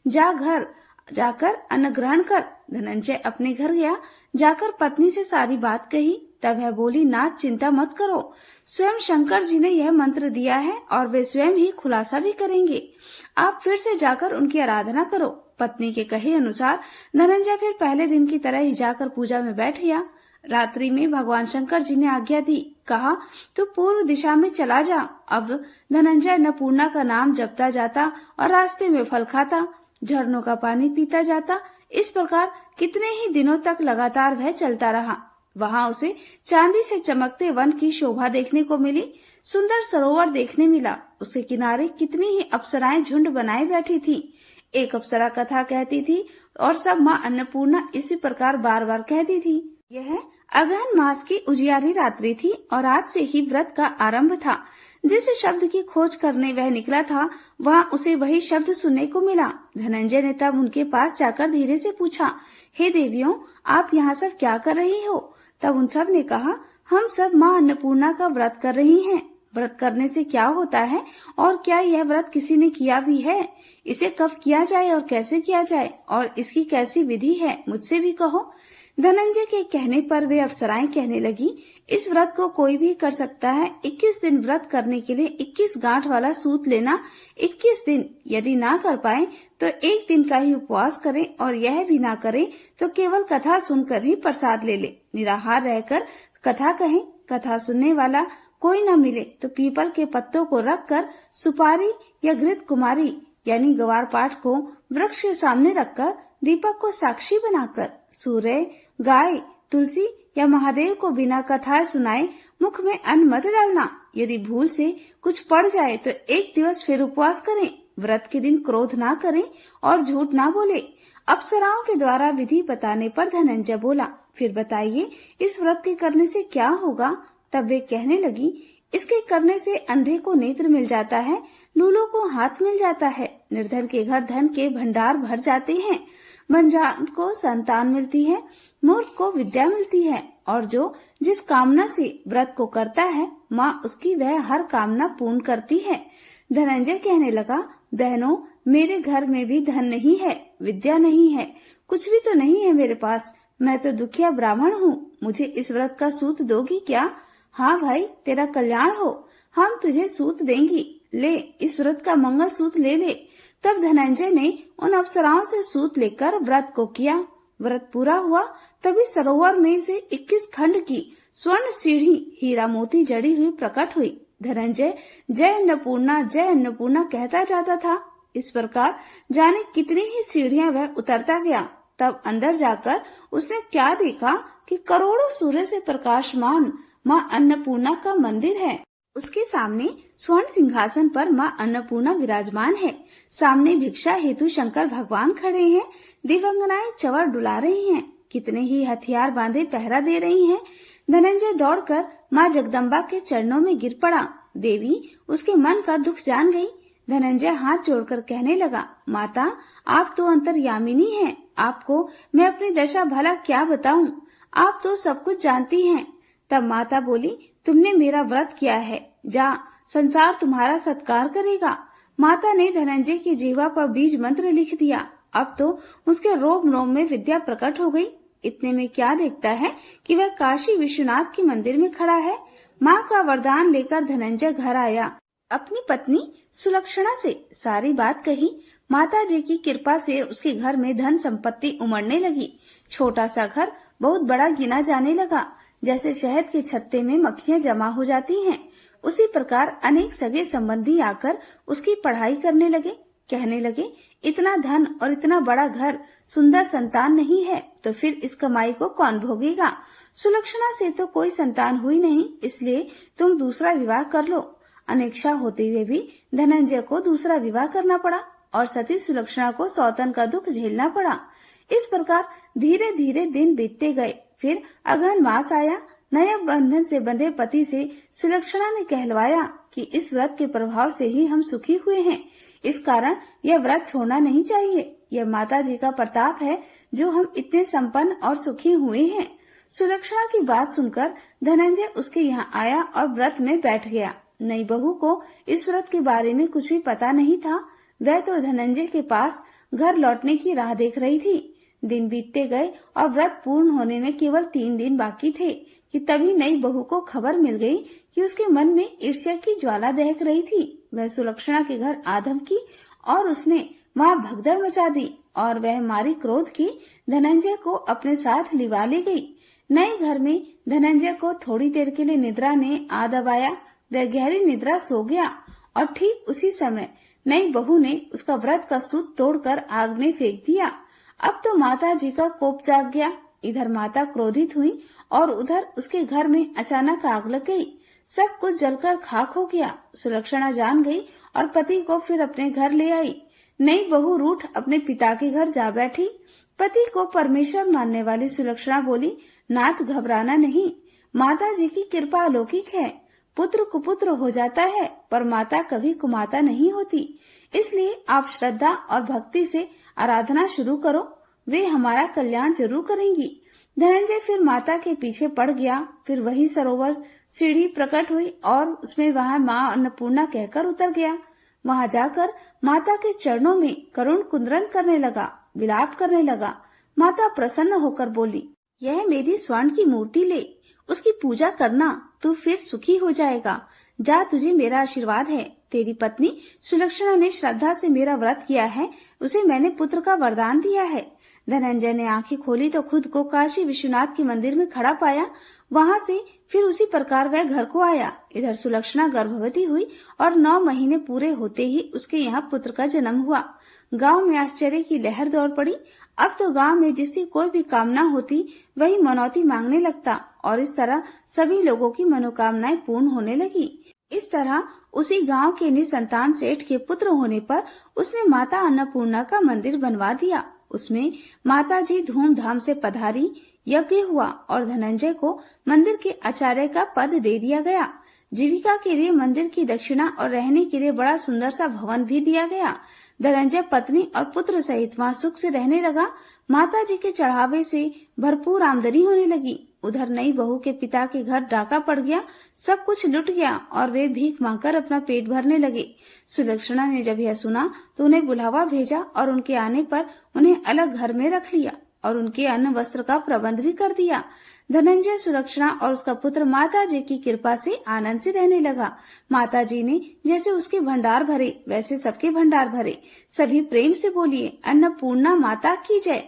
जा घर जाकर अन्न ग्रहण कर। धनंजय अपने घर गया, जाकर पत्नी से सारी बात कही। तब वह बोली, नाथ चिंता मत करो, स्वयं शंकर जी ने यह मंत्र दिया है और वे स्वयं ही खुलासा भी करेंगे, आप फिर से जाकर उनकी आराधना करो। पत्नी के कहे अनुसार धनंजय फिर पहले दिन की तरह ही जाकर पूजा में बैठ गया। रात्रि में भगवान शंकर जी ने आज्ञा दी, कहा तू पूर्व दिशा में चला जा। अब धनंजय अन्नपूर्णा का नाम जपता जाता और रास्ते में फल खाता, झरनों का पानी पीता जाता। इस प्रकार कितने ही दिनों तक लगातार वह चलता रहा। वहाँ उसे चांदी से चमकते वन की शोभा देखने को मिली, सुंदर सरोवर देखने मिला। उसके किनारे कितनी ही अप्सराएं झुंड बनाए बैठी थी। एक अप्सरा कथा कहती थी और सब माँ अन्नपूर्णा इसी प्रकार बार बार कहती थी। यह अगहन मास की उजियारी रात्रि थी और आज से ही व्रत का आरंभ था। जिस शब्द की खोज करने वह निकला था, वहाँ उसे वही शब्द सुनने को मिला। धनंजय ने तब उनके पास जाकर धीरे से पूछा, हे देवियों, आप यहाँ सब क्या कर रही हो? तब उन सब ने कहा, हम सब माँ अन्नपूर्णा का व्रत कर रही हैं। व्रत करने से क्या होता है और क्या यह व्रत किसी ने किया भी है? इसे कब किया जाए और कैसे किया जाए और इसकी कैसी विधि है, मुझसे भी कहो। धनंजय के कहने पर वे अप्सराएं कहने लगी, इस व्रत को कोई भी कर सकता है। 21 दिन व्रत करने के लिए 21 गांठ वाला सूत लेना, 21 दिन यदि ना कर पाए तो 1 दिन का ही उपवास करें और यह भी ना करें तो केवल कथा सुनकर ही प्रसाद ले ले। निराहार रहकर कथा कहें। कथा सुनने वाला कोई न मिले तो पीपल के पत्तों को रखकर सुपारी या घृत कुमारी यानी गवार पाठ को वृक्ष के सामने रखकर दीपक को साक्षी बनाकर सूर्य, गाय, तुलसी या महादेव को बिना कथा सुनाए मुख में अन्न मत डालना। यदि भूल से कुछ पड़ जाए तो 1 दिवस फिर उपवास करें। व्रत के दिन क्रोध ना करें और झूठ ना बोले। अप्सराओं के द्वारा विधि बताने पर धनंजय बोला, फिर बताइए इस व्रत के करने से क्या होगा? तब वे कहने लगी, इसके करने से अंधे को नेत्र मिल जाता है, लूलों को हाथ मिल जाता है, निर्धन के घर धन के भंडार भर जाते हैं, बंजान को संतान मिलती है, मूर्ख को विद्या मिलती है और जो जिस कामना से व्रत को करता है माँ उसकी वह हर कामना पूर्ण करती है। धनंजय कहने लगा, बहनों, मेरे घर में भी धन नहीं है, विद्या नहीं है, कुछ भी तो नहीं है मेरे पास। मैं तो दुखिया ब्राह्मण हूँ, मुझे इस व्रत का सूत दोगी क्या? हाँ भाई, तेरा कल्याण हो, हम तुझे सूत देंगी, ले इस व्रत का मंगल सूत ले ले। तब धनंजय ने उन अप्सराओं से सूत लेकर व्रत को किया। व्रत पूरा हुआ तभी सरोवर में से 21 खंड की स्वर्ण सीढ़ी हीरा मोती जड़ी हुई प्रकट हुई। धनंजय जय अन्नपूर्णा कहता जाता था। इस प्रकार जाने कितनी ही सीढ़ियां वह उतरता गया। तब अंदर जाकर उसने क्या देखा कि करोड़ों सूर्य से प्रकाशमान माँ अन्नपूर्णा का मंदिर है। उसके सामने स्वर्ण सिंहासन पर माँ अन्नपूर्णा विराजमान है। सामने भिक्षा हेतु शंकर भगवान खड़े हैं। दिव्यांगनाएं चवर डुला रही हैं। कितने ही हथियार बांधे पहरा दे रही हैं। धनंजय दौड़कर माँ जगदम्बा के चरणों में गिर पड़ा। देवी उसके मन का दुख जान गई। धनंजय हाथ जोड़कर कहने लगा, माता आप तो अंतर्यामिनी हैं। आपको मैं अपनी दशा भला क्या बताऊं? आप तो सब कुछ जानती हैं। तब माता बोली, तुमने मेरा व्रत किया है, जा संसार तुम्हारा सत्कार करेगा। माता ने धनंजय की जीवा पर बीज मंत्र लिख दिया। अब तो उसके रोम रोम में विद्या प्रकट हो गई। इतने में क्या देखता है कि वह काशी विश्वनाथ के मंदिर में खड़ा है। माँ का वरदान लेकर धनंजय घर आया। अपनी पत्नी सुलक्षणा से सारी बात कही। माता जी की कृपा से उसके घर में धन संपत्ति उमड़ने लगी। छोटा सा घर बहुत बड़ा गिना जाने लगा। जैसे शहद के छत्ते में मक्खियां जमा हो जाती हैं, उसी प्रकार अनेक सगे संबंधी आकर उसकी पढ़ाई करने लगे। कहने लगे, इतना धन और इतना बड़ा घर, सुंदर संतान नहीं है तो फिर इस कमाई को कौन भोगेगा? सुलक्षणा से तो कोई संतान हुई नहीं, इसलिए तुम दूसरा विवाह कर लो। अनिच्छा होते हुए भी धनंजय को दूसरा विवाह करना पड़ा और सती सुलक्षणा को सौतन का दुख झेलना पड़ा। इस प्रकार धीरे धीरे दिन बीतते गए। फिर अगहन मास आया। नए बंधन से बंधे पति से सुलक्षणा ने कहलवाया कि इस व्रत के प्रभाव से ही हम सुखी हुए हैं। इस कारण यह व्रत छोड़ना नहीं चाहिए। यह माता जी का प्रताप है जो हम इतने संपन्न और सुखी हुए हैं। सुलक्षणा की बात सुनकर धनंजय उसके यहाँ आया और व्रत में बैठ गया। नई बहू को इस व्रत के बारे में कुछ भी पता नहीं था। वह तो धनंजय के पास घर लौटने की राह देख रही थी। दिन बीतते गए और व्रत पूर्ण होने में केवल 3 दिन बाकी थे कि तभी नई बहू को खबर मिल गई कि उसके मन में ईर्ष्या की ज्वाला दहक रही थी। वह सुलक्षणा के घर आधम की और उसने वहाँ भगदड़ मचा दी और वह मारी क्रोध की धनंजय को अपने साथ लिवा ले गई। नए घर में धनंजय को थोड़ी देर के लिए निद्रा ने आ दबाया। वह गहरी निद्रा सो गया और ठीक उसी समय नई बहू ने उसका व्रत का सूत तोड़कर आग में फेंक दिया। अब तो माता जी का कोप जाग गया। इधर माता क्रोधित हुई और उधर उसके घर में अचानक आग लग गई। सब कुछ जलकर खाक हो गया। सुलक्षणा जान गई और पति को फिर अपने घर ले आई। नई बहू रूठ अपने पिता के घर जा बैठी। पति को परमेश्वर मानने वाली सुलक्षणा बोली, नाथ घबराना नहीं, माता जी की कृपा अलौकिक है। पुत्र कुपुत्र हो जाता है पर माता कभी कुमाता नहीं होती। इसलिए आप श्रद्धा और भक्ति से आराधना शुरू करो, वे हमारा कल्याण जरूर करेंगी। धनंजय फिर माता के पीछे पड़ गया। फिर वही सरोवर सीढ़ी प्रकट हुई और उसमें वहाँ माँ अन्नपूर्णा कहकर उतर गया। वहाँ जाकर माता के चरणों में करुण कुंद्रन करने लगा, विलाप करने लगा। माता प्रसन्न होकर बोली, यह मेरी स्वर्ण की मूर्ति ले, उसकी पूजा करना, तू फिर सुखी हो जाएगा। जा, तुझे मेरा आशीर्वाद है। तेरी पत्नी सुलक्षणा ने श्रद्धा से मेरा व्रत किया है, उसे मैंने पुत्र का वरदान दिया है। धनंजय ने आंखें खोली तो खुद को काशी विश्वनाथ के मंदिर में खड़ा पाया। वहां से फिर उसी प्रकार वह घर को आया। इधर सुलक्षणा गर्भवती हुई और 9 महीने पूरे होते ही उसके यहाँ पुत्र का जन्म हुआ। गांव में आश्चर्य की लहर दौड़ पड़ी। अब तो गांव में जिसकी कोई भी कामना होती वही मनौती मांगने लगता और इस तरह सभी लोगों की मनोकामनाएं पूर्ण होने लगी। इस तरह उसी गांव के निसंतान सेठ के पुत्र होने पर उसने माता अन्नपूर्णा का मंदिर बनवा दिया। उसमें माता जी धूमधाम से पधारी, यज्ञ हुआ और धनंजय को मंदिर के आचार्य का पद दे दिया गया। जीविका के लिए मंदिर की दक्षिणा और रहने के लिए बड़ा सुंदर सा भवन भी दिया गया। धनंजय पत्नी और पुत्र सहित वहाँ सुख से रहने लगा। माता जी के चढ़ावे से भरपूर आमदनी होने लगी। उधर नई बहू के पिता के घर डाका पड़ गया, सब कुछ लुट गया और वे भीख मांगकर अपना पेट भरने लगे। सुलक्षणा ने जब यह सुना तो उन्हें बुलावा भेजा और उनके आने पर उन्हें अलग घर में रख लिया और उनके अन्न वस्त्र का प्रबंध भी कर दिया। धनंजय, सुलक्षणा और उसका पुत्र माता जी की कृपा से आनंद से रहने लगा। माता जी ने जैसे उसके भंडार भरे वैसे सबके भंडार भरे। सभी प्रेम से बोलिए, अन्नपूर्णा माता की जय।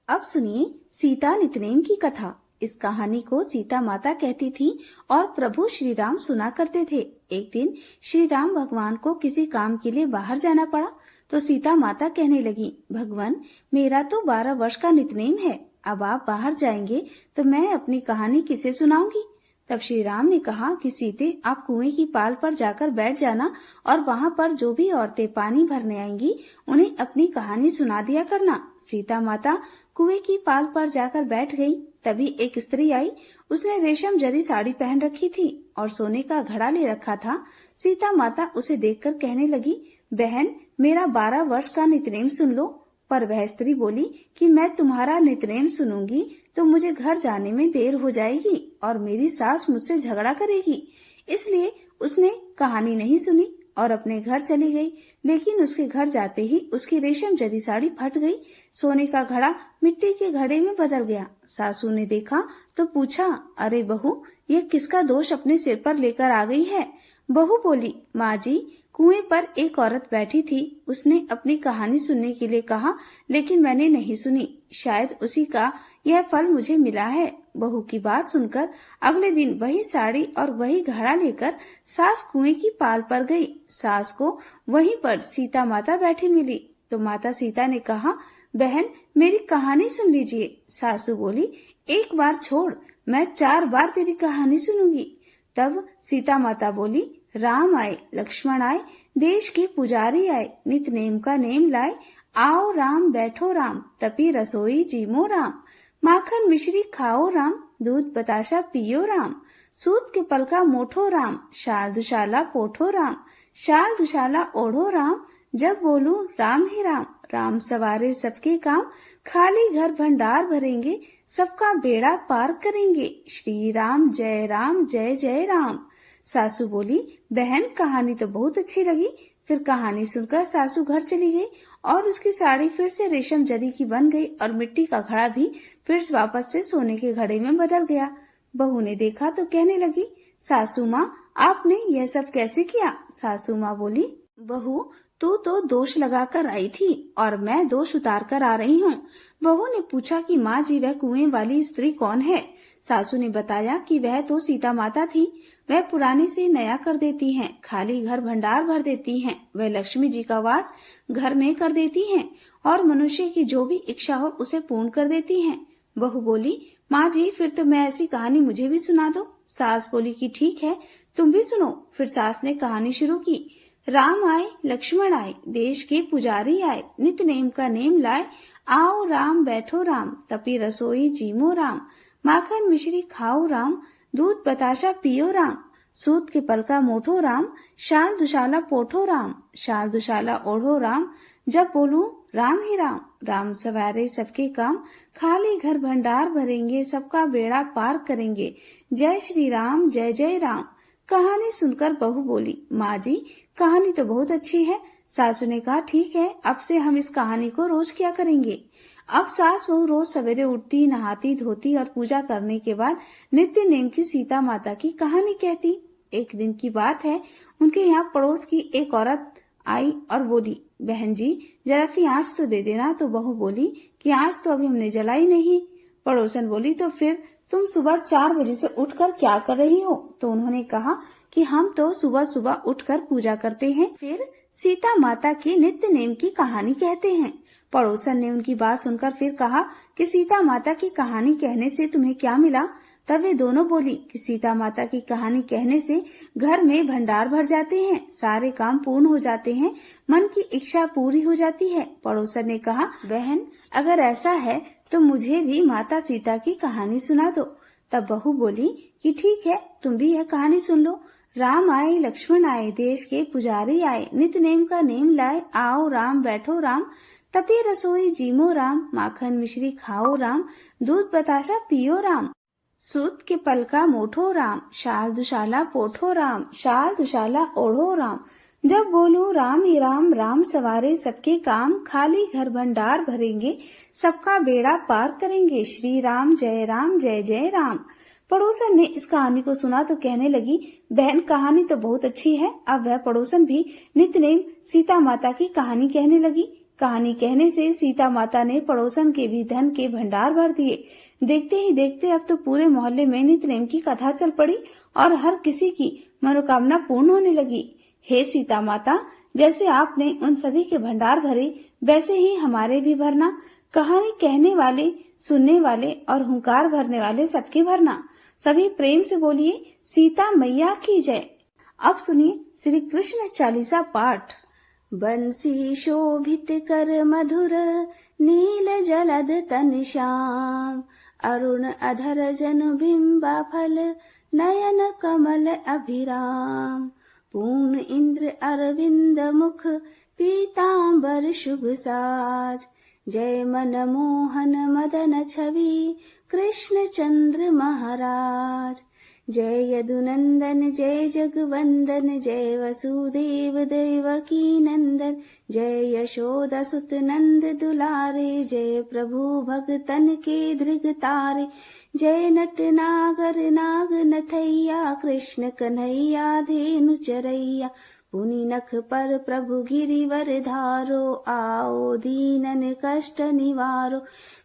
अब सुनिए सीता नितनेम की कथा। इस कहानी को सीता माता कहती थी और प्रभु श्री राम सुना करते थे। एक दिन श्री राम भगवान को किसी काम के लिए बाहर जाना पड़ा तो सीता माता कहने लगी, भगवान मेरा तो 12 वर्ष का नितनेम है, अब आप बाहर जाएंगे तो मैं अपनी कहानी किसे सुनाऊंगी। तब श्री राम ने कहा कि सीते, आप कुएं की पाल पर जाकर बैठ जाना और वहाँ पर जो भी औरतें पानी भरने आएंगी उन्हें अपनी कहानी सुना दिया करना। सीता माता कुएं की पाल पर जाकर बैठ गई। तभी एक स्त्री आई। उसने रेशम जरी साड़ी पहन रखी थी और सोने का घड़ा ले रखा था। सीता माता उसे देखकर कहने लगी, बहन, मेरा 12 वर्ष का नितनेम सुन लो। पर वह स्त्री बोली कि मैं तुम्हारा नितनेम सुनूंगी तो मुझे घर जाने में देर हो जाएगी और मेरी सास मुझसे झगड़ा करेगी। इसलिए उसने कहानी नहीं सुनी और अपने घर चली गई। लेकिन उसके घर जाते ही उसकी रेशम जरी साड़ी फट गई। सोने का घड़ा मिट्टी के घड़े में बदल गया। सासू ने देखा तो पूछा, अरे बहू, ये किसका दोष अपने सिर पर लेकर आ गई है? बहू बोली, माँ जी, कुएं पर एक औरत बैठी थी। उसने अपनी कहानी सुनने के लिए कहा, लेकिन मैंने नहीं सुनी। शायद उसी का यह फल मुझे मिला है। बहू की बात सुनकर अगले दिन वही साड़ी और वही घड़ा लेकर सास कुएं की पाल पर गई। सास को वहीं पर सीता माता बैठी मिली तो माता सीता ने कहा, बहन, मेरी कहानी सुन लीजिए। सासू बोली, एक बार छोड़, मैं 4 बार तेरी कहानी सुनूंगी। तब सीता माता बोली, राम आए, लक्ष्मण आए, देश के पुजारी आए, नित नेम का नेम लाए, आओ राम बैठो राम, तपी रसोई जीमो राम, माखन मिश्री खाओ राम, दूध बताशा पियो राम, सूत के पलका मोठो राम, शाल दुशाला पोठो राम, शाल दुशाला ओढ़ो राम, जब बोलूं राम ही राम, राम सवारे सबके काम, खाली घर भंडार भरेंगे, सबका बेड़ा पार करेंगे, श्री राम जय जय राम। सासू बोली, बहन, कहानी तो बहुत अच्छी लगी। फिर कहानी सुनकर सासू घर चली गई और उसकी साड़ी फिर से रेशम जरी की बन गई और मिट्टी का घड़ा भी फिर वापस से सोने के घड़े में बदल गया। बहू ने देखा तो कहने लगी, सासू माँ, आपने यह सब कैसे किया? सासू माँ बोली, बहू, तू तो दोष लगाकर आई थी और मैं दोष उतार कर आ रही हूँ। बहू ने पूछा कि माँ जी, वह कुएं वाली स्त्री कौन है? सासू ने बताया कि वह तो सीता माता थी। वह पुराने से नया कर देती हैं, खाली घर भंडार भर देती हैं, वह लक्ष्मी जी का वास घर में कर देती हैं और मनुष्य की जो भी इच्छा हो उसे पूर्ण कर देती हैं। बहू बोली, माँ जी, फिर तो मैं ऐसी कहानी मुझे भी सुना दो। सास बोली कि ठीक है, तुम भी सुनो। फिर सास ने कहानी शुरू की। राम आए, लक्ष्मण आए, देश के पुजारी आए, नित नेम का नेम लाए, आओ राम बैठो राम, तपी रसोई जीमो राम, माखन मिश्री खाओ राम, दूध बताशा पियो राम, सूत के पलका मोठो राम, शाल दुशाला पोठो राम, शाल दुशाला ओढ़ो राम, जब बोलूं राम ही राम, राम सवारे सबके काम, खाली घर भंडार भरेंगे, सबका बेड़ा पार करेंगे, जय श्री राम जय राम। कहानी सुनकर बहू बोली, माँ जी, कहानी तो बहुत अच्छी है। सासू ने कहा, ठीक है, अब से हम इस कहानी को रोज किया करेंगे। अब सास बहू रोज सवेरे उठती, नहाती धोती और पूजा करने के बाद नित्य नेम की सीता माता की कहानी कहती। एक दिन की बात है, उनके यहाँ पड़ोस की एक औरत आई और बोली, बहन जी, जरा सी आँच तो दे देना। तो बहू बोली कि आँच तो अभी हमने जलाई नहीं। पड़ोसन बोली, तो फिर तुम सुबह 4 बजे से उठकर क्या कर रही हो? तो उन्होंने कहा कि हम तो सुबह सुबह उठकर पूजा करते हैं, फिर सीता माता की नित्य नेम की कहानी कहते हैं। पड़ोसन ने उनकी बात सुनकर फिर कहा कि सीता माता की कहानी कहने से तुम्हें क्या मिला? तब वे दोनों बोली कि सीता माता की कहानी कहने से घर में भंडार भर जाते हैं, सारे काम पूर्ण हो जाते हैं, मन की इच्छा पूरी हो जाती है। पड़ोसन ने कहा, बहन, अगर ऐसा है तो मुझे भी माता सीता की कहानी सुना दो। तब बहू बोली कि ठीक है, तुम भी यह कहानी सुन लो। राम आए, लक्ष्मण आए, देश के पुजारी आए, नित नेम का नेम लाए, आओ राम बैठो राम, तपी रसोई जीमो राम, माखन मिश्री खाओ राम, दूध बताशा पियो राम, सूत के पलका मोठो राम, शाल दुशाला पोठो राम, शाल दुशाला ओढ़ो राम, जब बोलूं राम ही राम, राम सवारे सबके काम, खाली घर भंडार भरेंगे, सबका बेड़ा पार करेंगे, श्री राम जय राम। पड़ोसन ने इस कहानी को सुना तो कहने लगी, बहन, कहानी तो बहुत अच्छी है। अब वह पड़ोसन भी नित्य नेम सीता माता की कहानी कहने लगी। कहानी कहने से सीता माता ने पड़ोसन के भी धन के भंडार भर दिए। देखते ही देखते अब तो पूरे मोहल्ले में नित्य नेम की कथा चल पड़ी और हर किसी की मनोकामना पूर्ण होने लगी। हे सीता माता, जैसे आपने उन सभी के भंडार भरे, वैसे ही हमारे भी भरना। कहानी कहने वाले, सुनने वाले और हुंकार भरने वाले सबके भरना। सभी प्रेम से बोलिए सीता मैया की जय। अब सुनिए श्री कृष्ण चालीसा पाठ। बंसी शोभित कर मधुर नील जलद तन श्याम, अरुण अधर जनु बिंबा फल नयन कमल अभिराम। पूर्ण इंद्र अरविंद मुख पीतांबर शुभ साज, जय मन मोहन मदन छवि कृष्ण चंद्र महाराज। जय यदुनंदन जय जगवंदन, जय वसुदेव देवकी नंदन, जय यशोदा सुत नंद दुलारे, जय प्रभु भगतन के धृग तारे। जय नट नागर नाग नथैया, कृष्ण कन्हैया धेनु चरैया। पुनि नख पर प्रभु गिरिवर धारो, आओ दीनन कष्ट निवारो।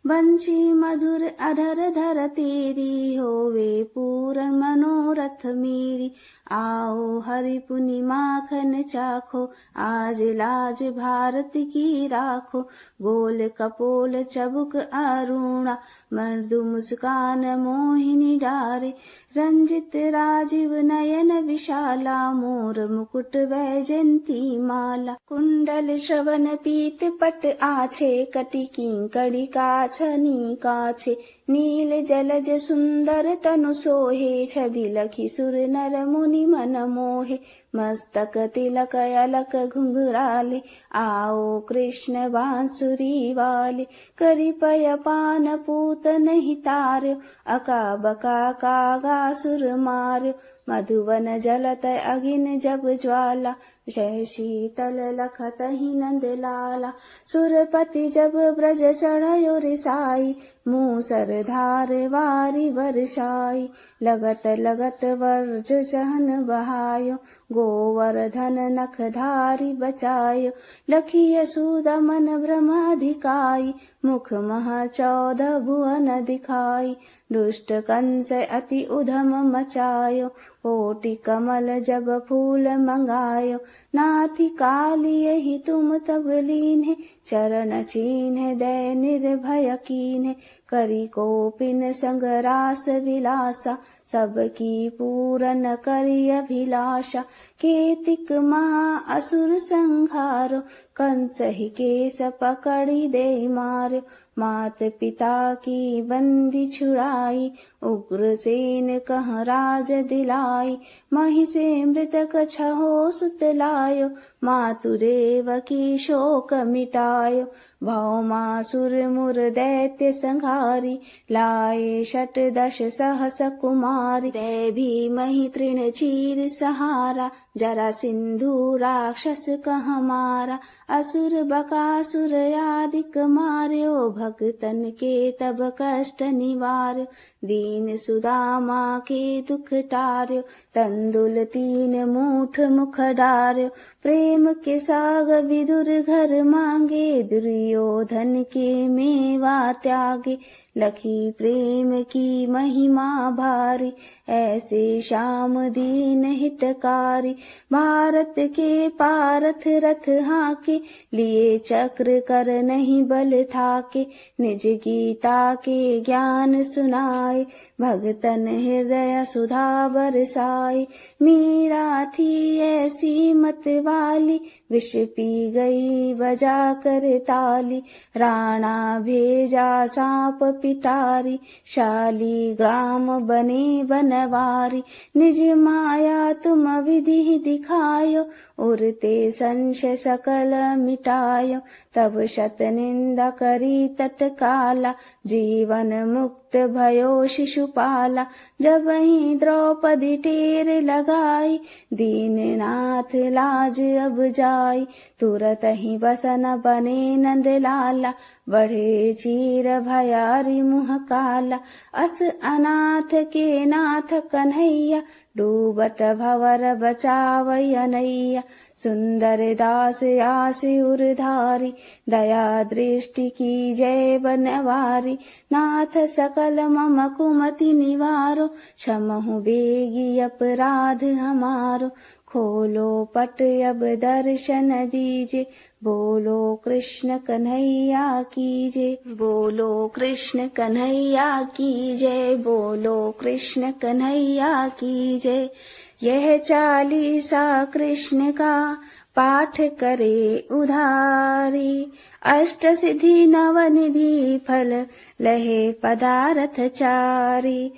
बंसी मधुर अधर धर तेरी, होवे पूर्ण मनोरथ मेरी। आओ हरि पुनि माखन चाखो, आज लाज भारत की राखो। गोल कपोल चबुक अरुणा, मृदु मुस्कान मोहिनी डारे। रंजित राजीव नयन विशाला, मोर मुकुट वैजयंती माला। कुंडल श्रवण पीत पट आछे, कटि किंकड़ी काछनी काछे। नील जलज सुंदर तनु सोहे, छवि लखी सुर नर मुनि मन मोहे। मस्तक तिलक अलक घुंघराले, आओ कृष्ण बांसुरी वाले। करि पय पान पूत नहीं तार्यो, अका बका कागा सुर मार्यो। मधुवन जलत अगिन जब ज्वाला, जय शीतल लखत ही नंद लाला। सुरपति जब ब्रज चढ़यो रिसाई, मूसर धार वारी बरसाई। लगत लगत वर्ज चहन बहायो, गोवर्धन नख धारी बचायो। लखी यशोदा मन भ्रम अधिकाई, मुख महा 14 भुवन दिखाई। दुष्ट कंस अति उधम मचायो, कोटि कमल जब फूल मंगायो। नाथी काली यही तुम तब लीन्हे, चरण चीन्हे दय निर्भय कीन्हे। करी कोपिन संग रास विलासा, सबकी पूरन करी अभिलाषा। केतिक महा असुर संहारो, कंस ही केस पकड़ी दे मारो। मात पिता की बंदी छुड़ाई, उग्रसेन कह राज दिलाई। मही से मृतक छहो सुत लायो, मातु देवकी शोक मिटायो। भौमासुर मुर दैत्य संहारी, लाए 18 सहस कुमारी। दे भीमहि तृण चीर सहारा, जरा सिंधु राक्षस कह मारा। असुर बकासुर आदिक मार्यो, भगतन के तब कष्ट निवार्यो। दीन सुदामा के दुख टार्यो, तंदुल 3 मूठ मुख डार्यो। प्रेम के साग विदुर घर मांगे, दुर्योधन के मेवा त्यागे। लखी प्रेम की महिमा भारी, ऐसे श्याम दीन हितकारी। भारत के पारथ रथ हाके, लिए चक्र कर नहीं बल थाके। निज गीता के ज्ञान सुनाए, भगतन हृदय सुधा बरसाए। मीरा थी ऐसी मत वाली, विष पी गई बजा कर ताली। राणा भेजा सांप पिटारी, शाली ग्राम बने बनवारी। निज माया तुम विधि दिखायो, उरते संशय सकल मिटायो। तब शत निंदा करी तत्काला, जीवन मुक्त भयो शिशुपाला। जब ही द्रौपदी टेर लगाई, दीननाथ लाज अब जाई। तुरत ही बसन बने नंद लाला, बढ़े चीर भयारी मुह काला। अस अनाथ के नाथ कन्हैया, डूबत भवर बचावै अनैया। सुंदर दास आस उरधारी, दया दृष्टि की जय बनवारी। नाथ सकल मम कुमति निवारो, क्षमहु बेगी अपराध हमारो। खोलो पट अब दर्शन दीजे, बोलो कृष्ण कन्हैया की जय। बोलो कृष्ण कन्हैया की जय, बोलो कृष्ण कन्हैया की जय। यह चालीसा कृष्ण का पाठ करे उधारी, अष्ट सिद्धि नव निधि फल लहे पदारथ चारी।